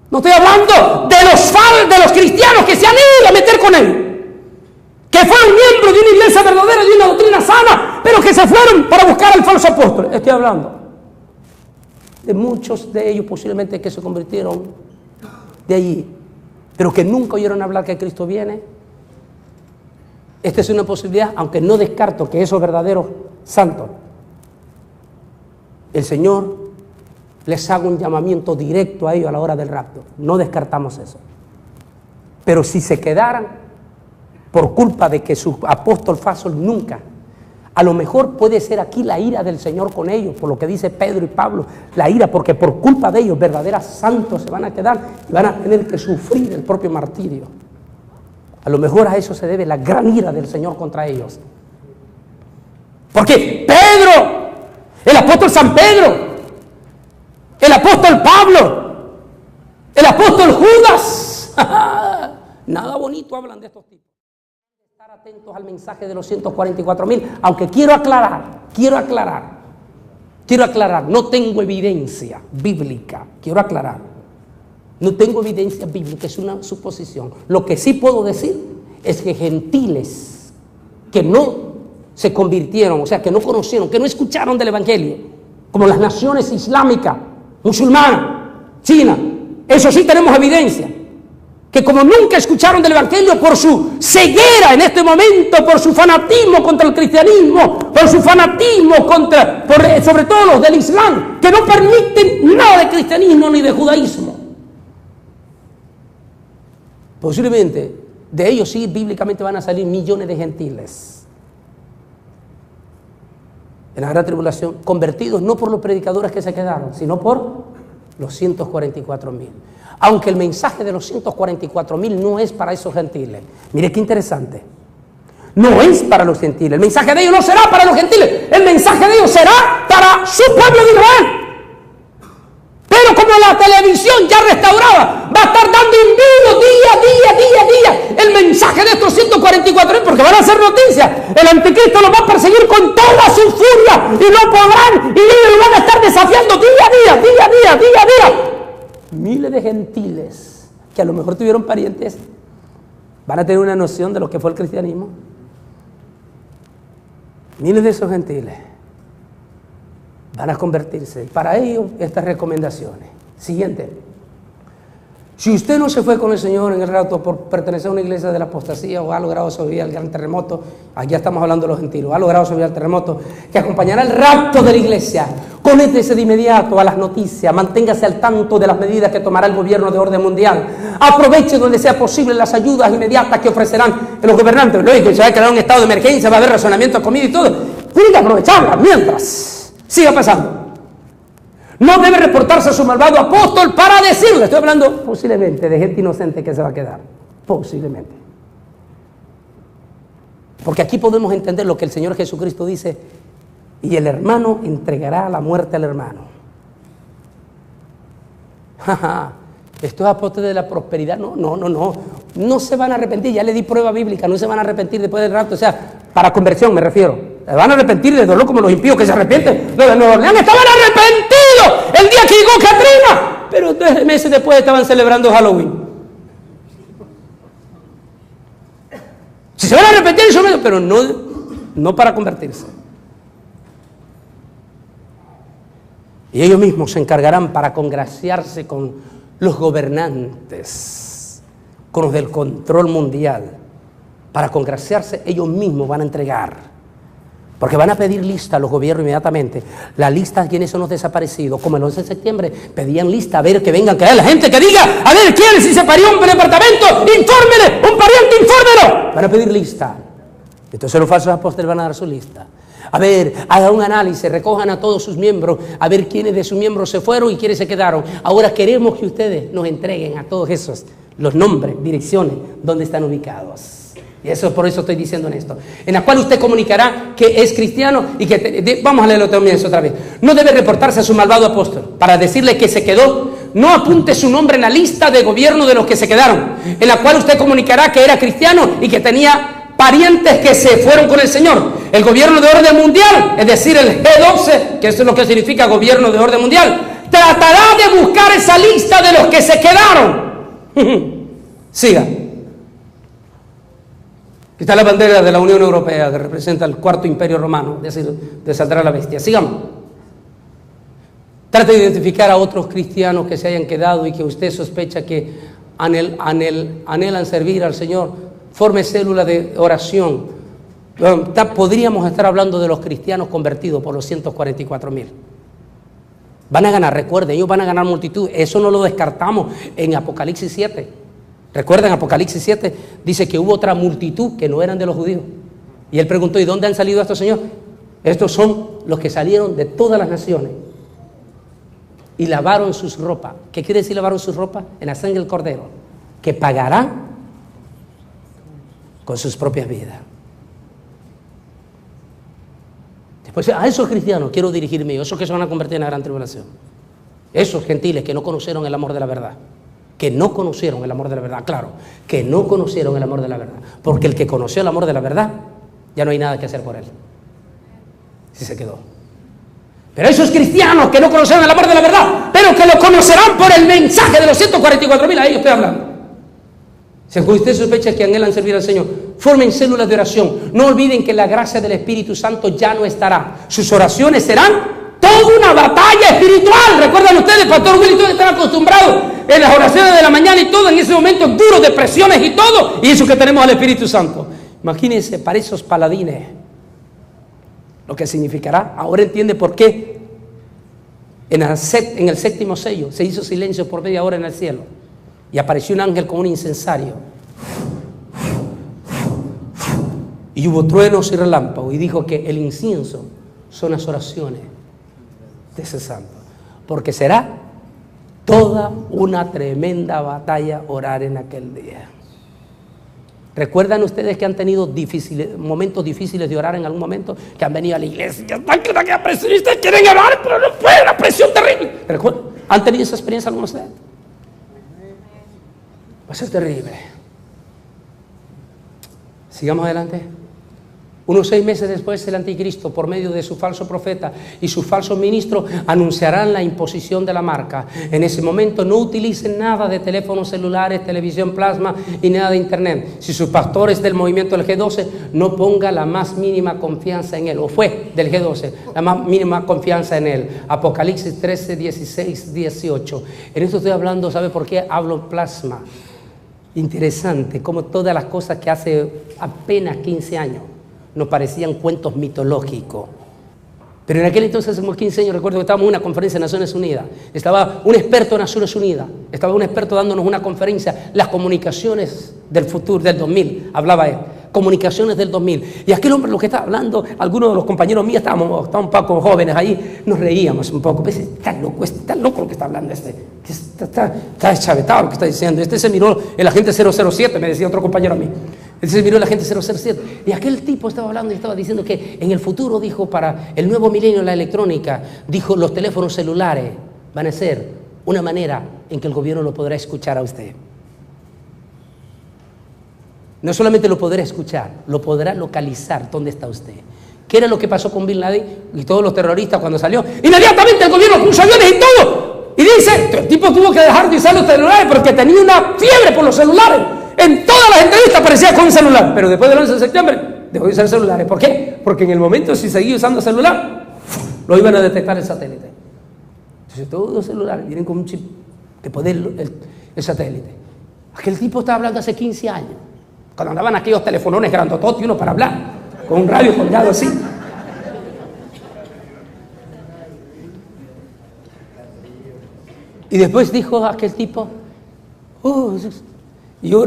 S1: No estoy hablando de los cristianos que se han ido a meter con él, que fueron miembros de una iglesia verdadera, de una doctrina sana, pero que se fueron para buscar al falso apóstol. Estoy hablando de muchos de ellos posiblemente que se convirtieron de allí, pero que nunca oyeron hablar que Cristo viene. Esta es una posibilidad, aunque no descarto que esos verdaderos santos, el Señor les haga un llamamiento directo a ellos a la hora del rapto. No descartamos eso. Pero si se quedaran por culpa de que su apóstol falso nunca, a lo mejor puede ser aquí la ira del Señor con ellos, por lo que dice Pedro y Pablo, la ira, porque por culpa de ellos verdaderos santos se van a quedar y van a tener que sufrir el propio martirio. A lo mejor a eso se debe la gran ira del Señor contra ellos. Porque Pedro, el apóstol San Pedro, el apóstol Pablo, el apóstol Judas, nada bonito hablan de estos tipos. Estar atentos al mensaje de los 144,000, aunque quiero aclarar, no tengo evidencia bíblica, no tengo evidencia bíblica, es una suposición. Lo que sí puedo decir es que gentiles que no se convirtieron, o sea, que no conocieron, que no escucharon del evangelio, como las naciones islámicas, musulmana, China, eso sí tenemos evidencia, que como nunca escucharon del evangelio por su ceguera en este momento, por su fanatismo contra el cristianismo, por su fanatismo sobre todo los del islam, que no permiten nada de cristianismo ni de judaísmo. Posiblemente de ellos sí bíblicamente van a salir millones de gentiles en la gran tribulación, convertidos no por los predicadores que se quedaron, sino por los 144,000. Aunque el mensaje de los 144,000 no es para esos gentiles. Mire qué interesante. No es para los gentiles. El mensaje de ellos no será para los gentiles. El mensaje de ellos será para su pueblo de Israel. Pero como la televisión ya restaurada va a estar dando en vivo día el mensaje de estos 144,000, porque van a hacer noticias, el anticristo los va a perseguir con toda su furia y no podrán, y ellos van a estar desafiando día a día. Miles de gentiles que a lo mejor tuvieron parientes van a tener una noción de lo que fue el cristianismo. Miles de esos gentiles van a convertirse. Para ellos, estas recomendaciones. Siguiente. Si usted no se fue con el Señor en el rapto por pertenecer a una iglesia de la apostasía o ha logrado sobrevivir al gran terremoto, aquí estamos hablando de los gentiles, ha logrado sobrevivir al terremoto, que acompañará el rapto de la iglesia, conéctese de inmediato a las noticias, manténgase al tanto de las medidas que tomará el gobierno de orden mundial, aproveche donde sea posible las ayudas inmediatas que ofrecerán los gobernantes. Luego que se va a crear un estado de emergencia, va a haber razonamiento de comida y todo, tiene que aprovecharla mientras siga pasando. No debe reportarse a su malvado apóstol para decirle, estoy hablando posiblemente de gente inocente que se va a quedar, posiblemente. Porque aquí podemos entender lo que el Señor Jesucristo dice, y el hermano entregará a la muerte al hermano. Esto es apóstol de la prosperidad, no se van a arrepentir, ya le di prueba bíblica, no se van a arrepentir después del rapto, o sea, para conversión me refiero. Se van a arrepentir de dolor como los impíos que se arrepienten. Los de Nueva Orleans estaban arrepentidos el día que llegó Katrina, pero 2 meses después estaban celebrando Halloween. Si se van a arrepentir, pero no para convertirse. Y ellos mismos se encargarán para congraciarse con los gobernantes, con los del control mundial. Para congraciarse, ellos mismos van a entregar. Porque van a pedir lista a los gobiernos inmediatamente. La lista de quienes son los desaparecidos. Como el 11 de septiembre pedían lista, a ver que vengan, que haya la gente que diga, a ver quién, si se parió un departamento, infórmele, un pariente, infórmelo. Van a pedir lista. Entonces los falsos apóstoles van a dar su lista. A ver, hagan un análisis, recojan a todos sus miembros, a ver quiénes de sus miembros se fueron y quiénes se quedaron. Ahora queremos que ustedes nos entreguen a todos esos, los nombres, direcciones, donde están ubicados. Y eso, por eso estoy diciendo en esto. En la cual usted comunicará que es cristiano y que, vamos a leerlo también otra vez. No debe reportarse a su malvado apóstol para decirle que se quedó. No apunte su nombre en la lista de gobierno de los que se quedaron, en la cual usted comunicará que era cristiano y que tenía parientes que se fueron con el Señor. El gobierno de orden mundial, es decir, el G12, que eso es lo que significa gobierno de orden mundial, tratará de buscar esa lista de los que se quedaron. Siga. Aquí está la bandera de la Unión Europea que representa el 4º imperio romano, es decir, desaldrá la bestia. Sigamos. Trate de identificar a otros cristianos que se hayan quedado y que usted sospecha que anhelan servir al Señor. Forme célula de oración. Podríamos estar hablando de los cristianos convertidos por los 144.000. Van a ganar, recuerden, ellos van a ganar multitud. Eso no lo descartamos en Apocalipsis 7. Recuerden, Apocalipsis 7 dice que hubo otra multitud que no eran de los judíos. Y él preguntó, ¿y dónde han salido estos, Señor? Estos son los que salieron de todas las naciones y lavaron sus ropas. ¿Qué quiere decir lavaron sus ropas? En la sangre del Cordero, que pagarán con sus propias vidas. Después, a esos cristianos quiero dirigirme yo, esos que se van a convertir en la gran tribulación. Esos gentiles que no conocieron el amor de la verdad. Que no conocieron el amor de la verdad, claro, que no conocieron el amor de la verdad, porque el que conoció el amor de la verdad, ya no hay nada que hacer por él, si se quedó. Pero esos cristianos que no conocieron el amor de la verdad, pero que lo conocerán por el mensaje de los 144.000, ahí estoy hablando. Si usted sospecha que anhelan servir al Señor, formen células de oración. No olviden que la gracia del Espíritu Santo ya no estará. Sus oraciones serán toda una batalla espiritual. ¿Recuerdan ustedes, Pastor Willy, todos están acostumbrados en las oraciones de la mañana y todo, en ese momento duros de presiones y todo, y eso que tenemos al Espíritu Santo? Imagínense para esos paladines lo que significará. Ahora entiende por qué en el 7º sello se hizo silencio por media hora en el cielo y apareció un ángel con un incensario y hubo truenos y relámpagos, y dijo que el incienso son las oraciones de ese santo, porque será toda una tremenda batalla orar en aquel día. ¿Recuerdan ustedes que han tenido momentos difíciles de orar en algún momento? Que han venido a la iglesia y están que ustedes quieren orar, pero no pueden, la presión terrible. ¿Han tenido esa experiencia algunos de ustedes? Va a ser terrible. Sigamos adelante. Unos 6 meses después, el anticristo, por medio de su falso profeta y sus falsos ministros, anunciarán la imposición de la marca. En ese momento no utilicen nada de teléfonos celulares, televisión plasma y nada de internet. Si sus pastores del movimiento del G12, no ponga la más mínima confianza en él, o fue del G12, la más mínima confianza en él. Apocalipsis 13, 16, 18. En esto estoy hablando, ¿sabe por qué hablo plasma? Interesante, como todas las cosas que hace apenas 15 años nos parecían cuentos mitológicos. Pero en aquel entonces, hace 15 años, recuerdo que estábamos en una conferencia de Naciones Unidas. Estaba un experto en Naciones Unidas, estaba un experto dándonos una conferencia, las comunicaciones del futuro, del 2000, hablaba él, comunicaciones del 2000. Y aquel hombre, lo que estaba hablando, algunos de los compañeros míos, estábamos un poco jóvenes ahí, nos reíamos un poco. Pues, está loco lo que está hablando este, está deschavetado lo que está diciendo. Este se miró el agente 007, me decía otro compañero a mí. Entonces miró la gente 007 y aquel tipo estaba hablando y estaba diciendo que en el futuro, dijo, para el nuevo milenio, la electrónica, dijo, los teléfonos celulares van a ser una manera en que el gobierno lo podrá escuchar a usted. No solamente lo podrá escuchar, lo podrá localizar dónde está usted. ¿Qué era lo que pasó con Bin Laden y todos los terroristas cuando salió? Inmediatamente el gobierno puso aviones y todo. Y dice, el tipo tuvo que dejar de usar los celulares porque tenía una fiebre por los celulares. En todas las entrevistas aparecía con un celular, pero después del 11 de septiembre dejó de usar celulares. ¿Por qué? Porque en el momento, si seguía usando celular, lo iban a detectar el satélite. Entonces todos los celulares vienen con un chip de poder el satélite. Aquel tipo estaba hablando hace 15 años, cuando andaban aquellos telefonones grandototes y uno para hablar, con un radio colgado así. Y después dijo aquel tipo, y yo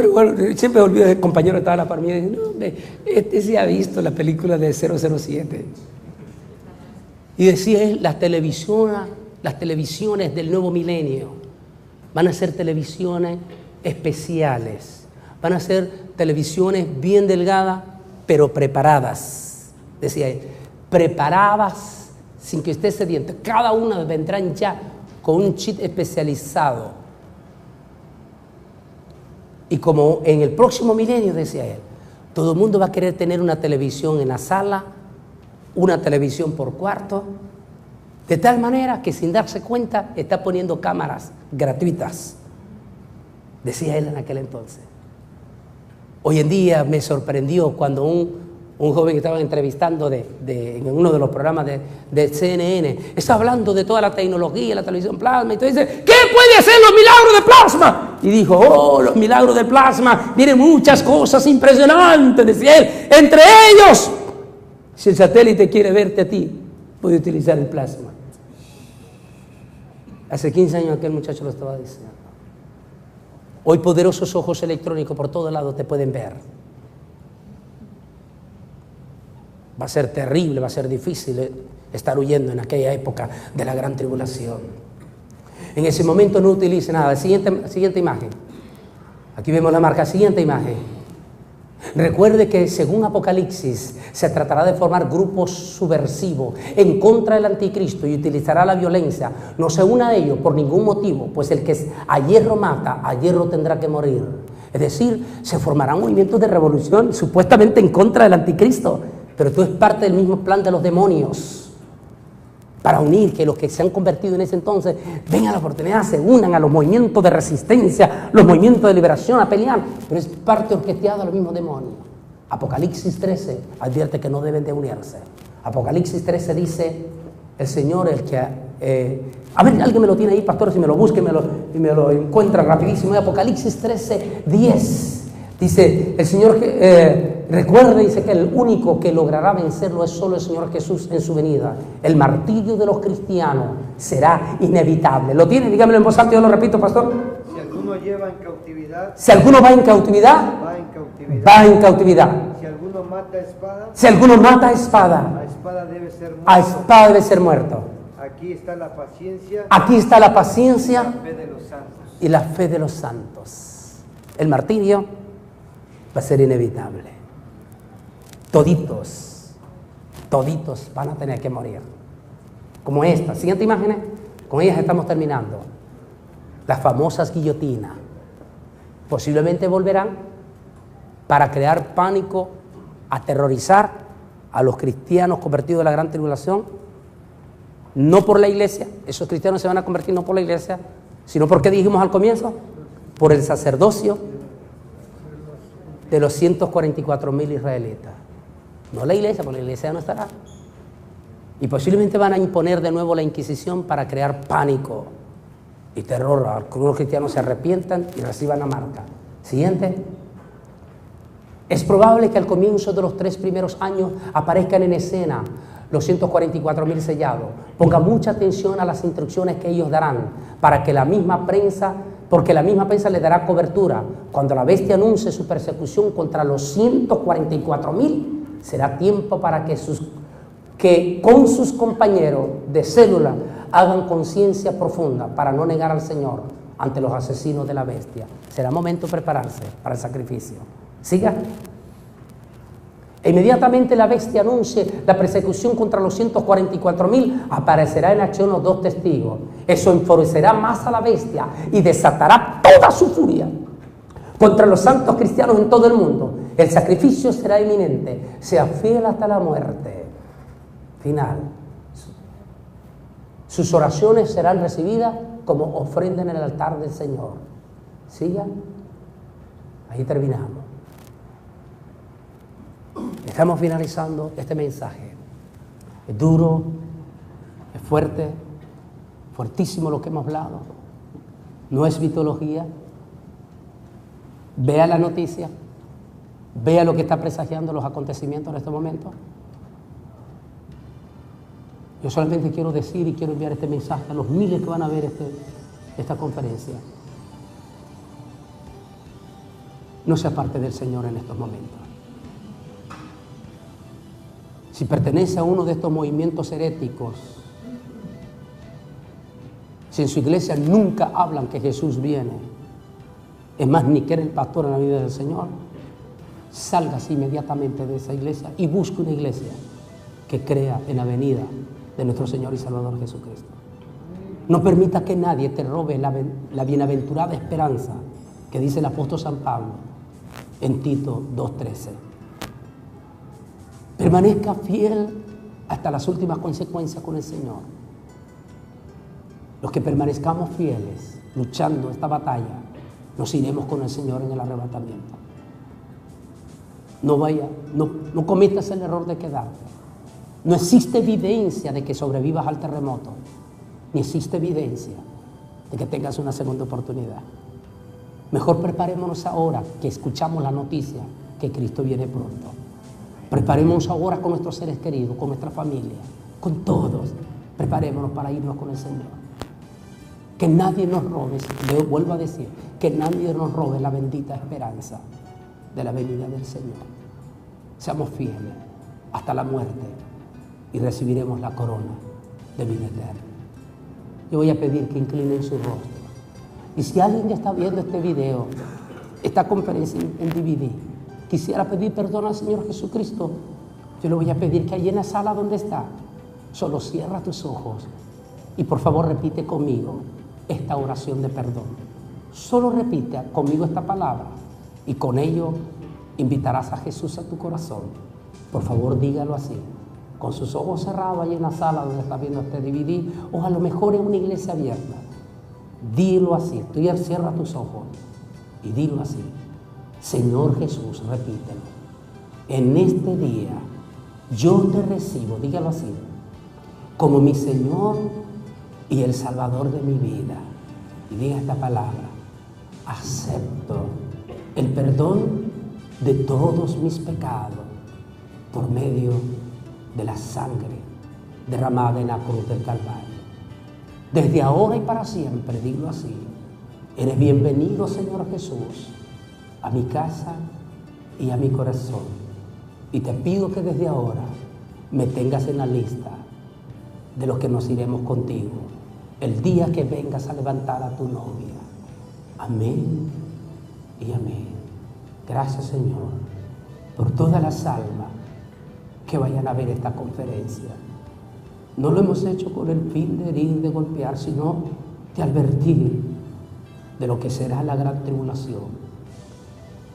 S1: siempre olvido el compañero que estaba a la par mía y dije, no, hombre, este sí ha visto la película de 007. Y decía él, las televisiones del nuevo milenio van a ser televisiones especiales, van a ser televisiones bien delgadas, pero preparadas, decía él, preparadas sin que esté sediento. Cada una vendrán ya con un chip especializado. Y como en el próximo milenio, decía él, todo el mundo va a querer tener una televisión en la sala, una televisión por cuarto, de tal manera que sin darse cuenta está poniendo cámaras gratuitas, decía él en aquel entonces. Hoy en día me sorprendió cuando un joven que estaba entrevistando en uno de los programas de CNN, está hablando de toda la tecnología, la televisión plasma, y entonces dice, ¿qué puede hacer los milagros de plasma? Y dijo, los milagros de plasma, vienen muchas cosas impresionantes, decía él, entre ellos, si el satélite quiere verte a ti, puede utilizar el plasma. Hace 15 años aquel muchacho lo estaba diciendo. Hoy poderosos ojos electrónicos por todos lados te pueden ver. Va a ser terrible, va a ser difícil estar huyendo en aquella época de la gran tribulación. En ese momento no utilice nada. Siguiente imagen. Aquí vemos la marca. Siguiente imagen. Recuerde que según Apocalipsis se tratará de formar grupos subversivos en contra del anticristo y utilizará la violencia. No se una a ellos por ningún motivo, pues el que a hierro mata, a hierro tendrá que morir. Es decir, se formarán movimientos de revolución supuestamente en contra del anticristo. Pero tú es parte del mismo plan de los demonios para unir que los que se han convertido en ese entonces vengan a la oportunidad, se unan a los movimientos de resistencia, los movimientos de liberación, a pelear, pero es parte orquestada de los mismos demonios. Apocalipsis 13 advierte que no deben de unirse. Apocalipsis 13 dice el Señor, el que a ver, alguien me lo tiene ahí, pastor, si me lo busca y me lo encuentra rapidísimo. Apocalipsis 13, 10 dice el Señor que recuerde, dice que el único que logrará vencerlo es solo el Señor Jesús en su venida. El martirio de los cristianos será inevitable. ¿Lo tiene? Dígamelo en voz alta, yo lo repito, pastor.
S2: Si alguno lleva en cautividad,
S1: si alguno va en cautividad, va en cautividad.
S2: Si alguno mata a espada,
S1: si alguno mata a espada,
S2: a espada debe ser muerto.
S1: A espada debe ser muerto.
S2: Aquí está la paciencia.
S1: Aquí está la paciencia
S2: y la fe de los santos.
S1: Y la fe de los santos. El martirio va a ser inevitable. Toditos van a tener que morir. Como esta. Siguiente imagen. Con ellas estamos terminando. Las famosas guillotinas. Posiblemente volverán para crear pánico, aterrorizar a los cristianos convertidos de la gran tribulación, no por la iglesia, esos cristianos se van a convertir no por la iglesia, sino porque dijimos al comienzo, por el sacerdocio de los 144,000 israelitas. No la iglesia, porque la iglesia ya no estará. Y posiblemente van a imponer de nuevo la Inquisición para crear pánico y terror, a que los cristianos se arrepientan y reciban la marca. Siguiente. Es probable que al comienzo de los 3 primeros años aparezcan en escena los 144,000 sellados. Ponga mucha atención a las instrucciones que ellos darán para que la misma prensa, porque la misma prensa le dará cobertura. Cuando la bestia anuncie su persecución contra los 144,000, será tiempo para que con sus compañeros de célula hagan conciencia profunda para no negar al Señor ante los asesinos de la bestia. Será momento de prepararse para el sacrificio. Siga. E inmediatamente la bestia anuncie la persecución contra los 144,000, aparecerá en acción los 2 testigos. Eso enfurecerá más a la bestia y desatará toda su furia contra los santos cristianos en todo el mundo. El sacrificio será inminente. Sea fiel hasta la muerte final. Sus oraciones serán recibidas como ofrenda en el altar del Señor. Siga. Ahí terminamos. Estamos finalizando este mensaje. Es duro, es fuerte, fuertísimo lo que hemos hablado. No es mitología. Vea la noticia, vea lo que está presagiando los acontecimientos en este momento. Yo solamente quiero decir y quiero enviar este mensaje a los miles que van a ver esta conferencia. No se aparte del Señor en estos momentos. Si pertenece a uno de estos movimientos heréticos, si en su iglesia nunca hablan que Jesús viene, es más, ni quiere el pastor en la vida del Señor, sálgase inmediatamente de esa iglesia y busque una iglesia que crea en la venida de nuestro Señor y Salvador Jesucristo. No permita que nadie te robe la bienaventurada esperanza que dice el apóstol San Pablo en Tito 2:13. Permanezca fiel hasta las últimas consecuencias con el Señor. Los que permanezcamos fieles, luchando esta batalla, nos iremos con el Señor en el arrebatamiento. No cometas el error de quedarte. No existe evidencia de que sobrevivas al terremoto, ni existe evidencia de que tengas una segunda oportunidad. Mejor preparémonos ahora que escuchamos la noticia que Cristo viene pronto. Preparémonos ahora con nuestros seres queridos, con nuestra familia, con todos. Preparémonos para irnos con el Señor. Que nadie nos robe, le vuelvo a decir, que nadie nos robe la bendita esperanza de la venida del Señor. Seamos fieles hasta la muerte y recibiremos la corona de vida eterna. Yo voy a pedir que inclinen su rostro. Y si alguien que está viendo este video, esta conferencia en DVD, quisiera pedir perdón al Señor Jesucristo, yo le voy a pedir que allí en la sala donde está, solo cierra tus ojos y por favor repite conmigo esta oración de perdón. Solo repite conmigo esta palabra y con ello invitarás a Jesús a tu corazón. Por favor, dígalo así, con sus ojos cerrados allí en la sala donde está viendo este DVD, o a lo mejor en una iglesia abierta. Dilo así, tú ya cierra tus ojos y dilo así. Señor Jesús, repítelo. En este día yo te recibo, dígalo así, como mi Señor y el Salvador de mi vida. Y diga esta palabra: acepto el perdón de todos mis pecados por medio de la sangre derramada en la cruz del Calvario. Desde ahora y para siempre, dilo así, eres bienvenido, Señor Jesús, a mi casa y a mi corazón. Y te pido que desde ahora me tengas en la lista de los que nos iremos contigo el día que vengas a levantar a tu novia. Amén y amén. Gracias, Señor, por todas las almas que vayan a ver esta conferencia. No lo hemos hecho con el fin de herir, de golpear, sino de advertir de lo que será la gran tribulación.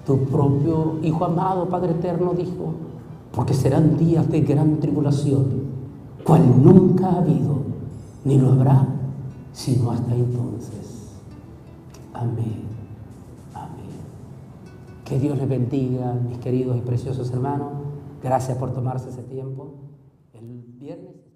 S1: Tu propio Hijo amado, Padre eterno, dijo: porque serán días de gran tribulación, cual nunca ha habido, ni lo habrá, sino hasta entonces. Amén. Amén. Que Dios les bendiga, mis queridos y preciosos hermanos. Gracias por tomarse ese tiempo. El viernes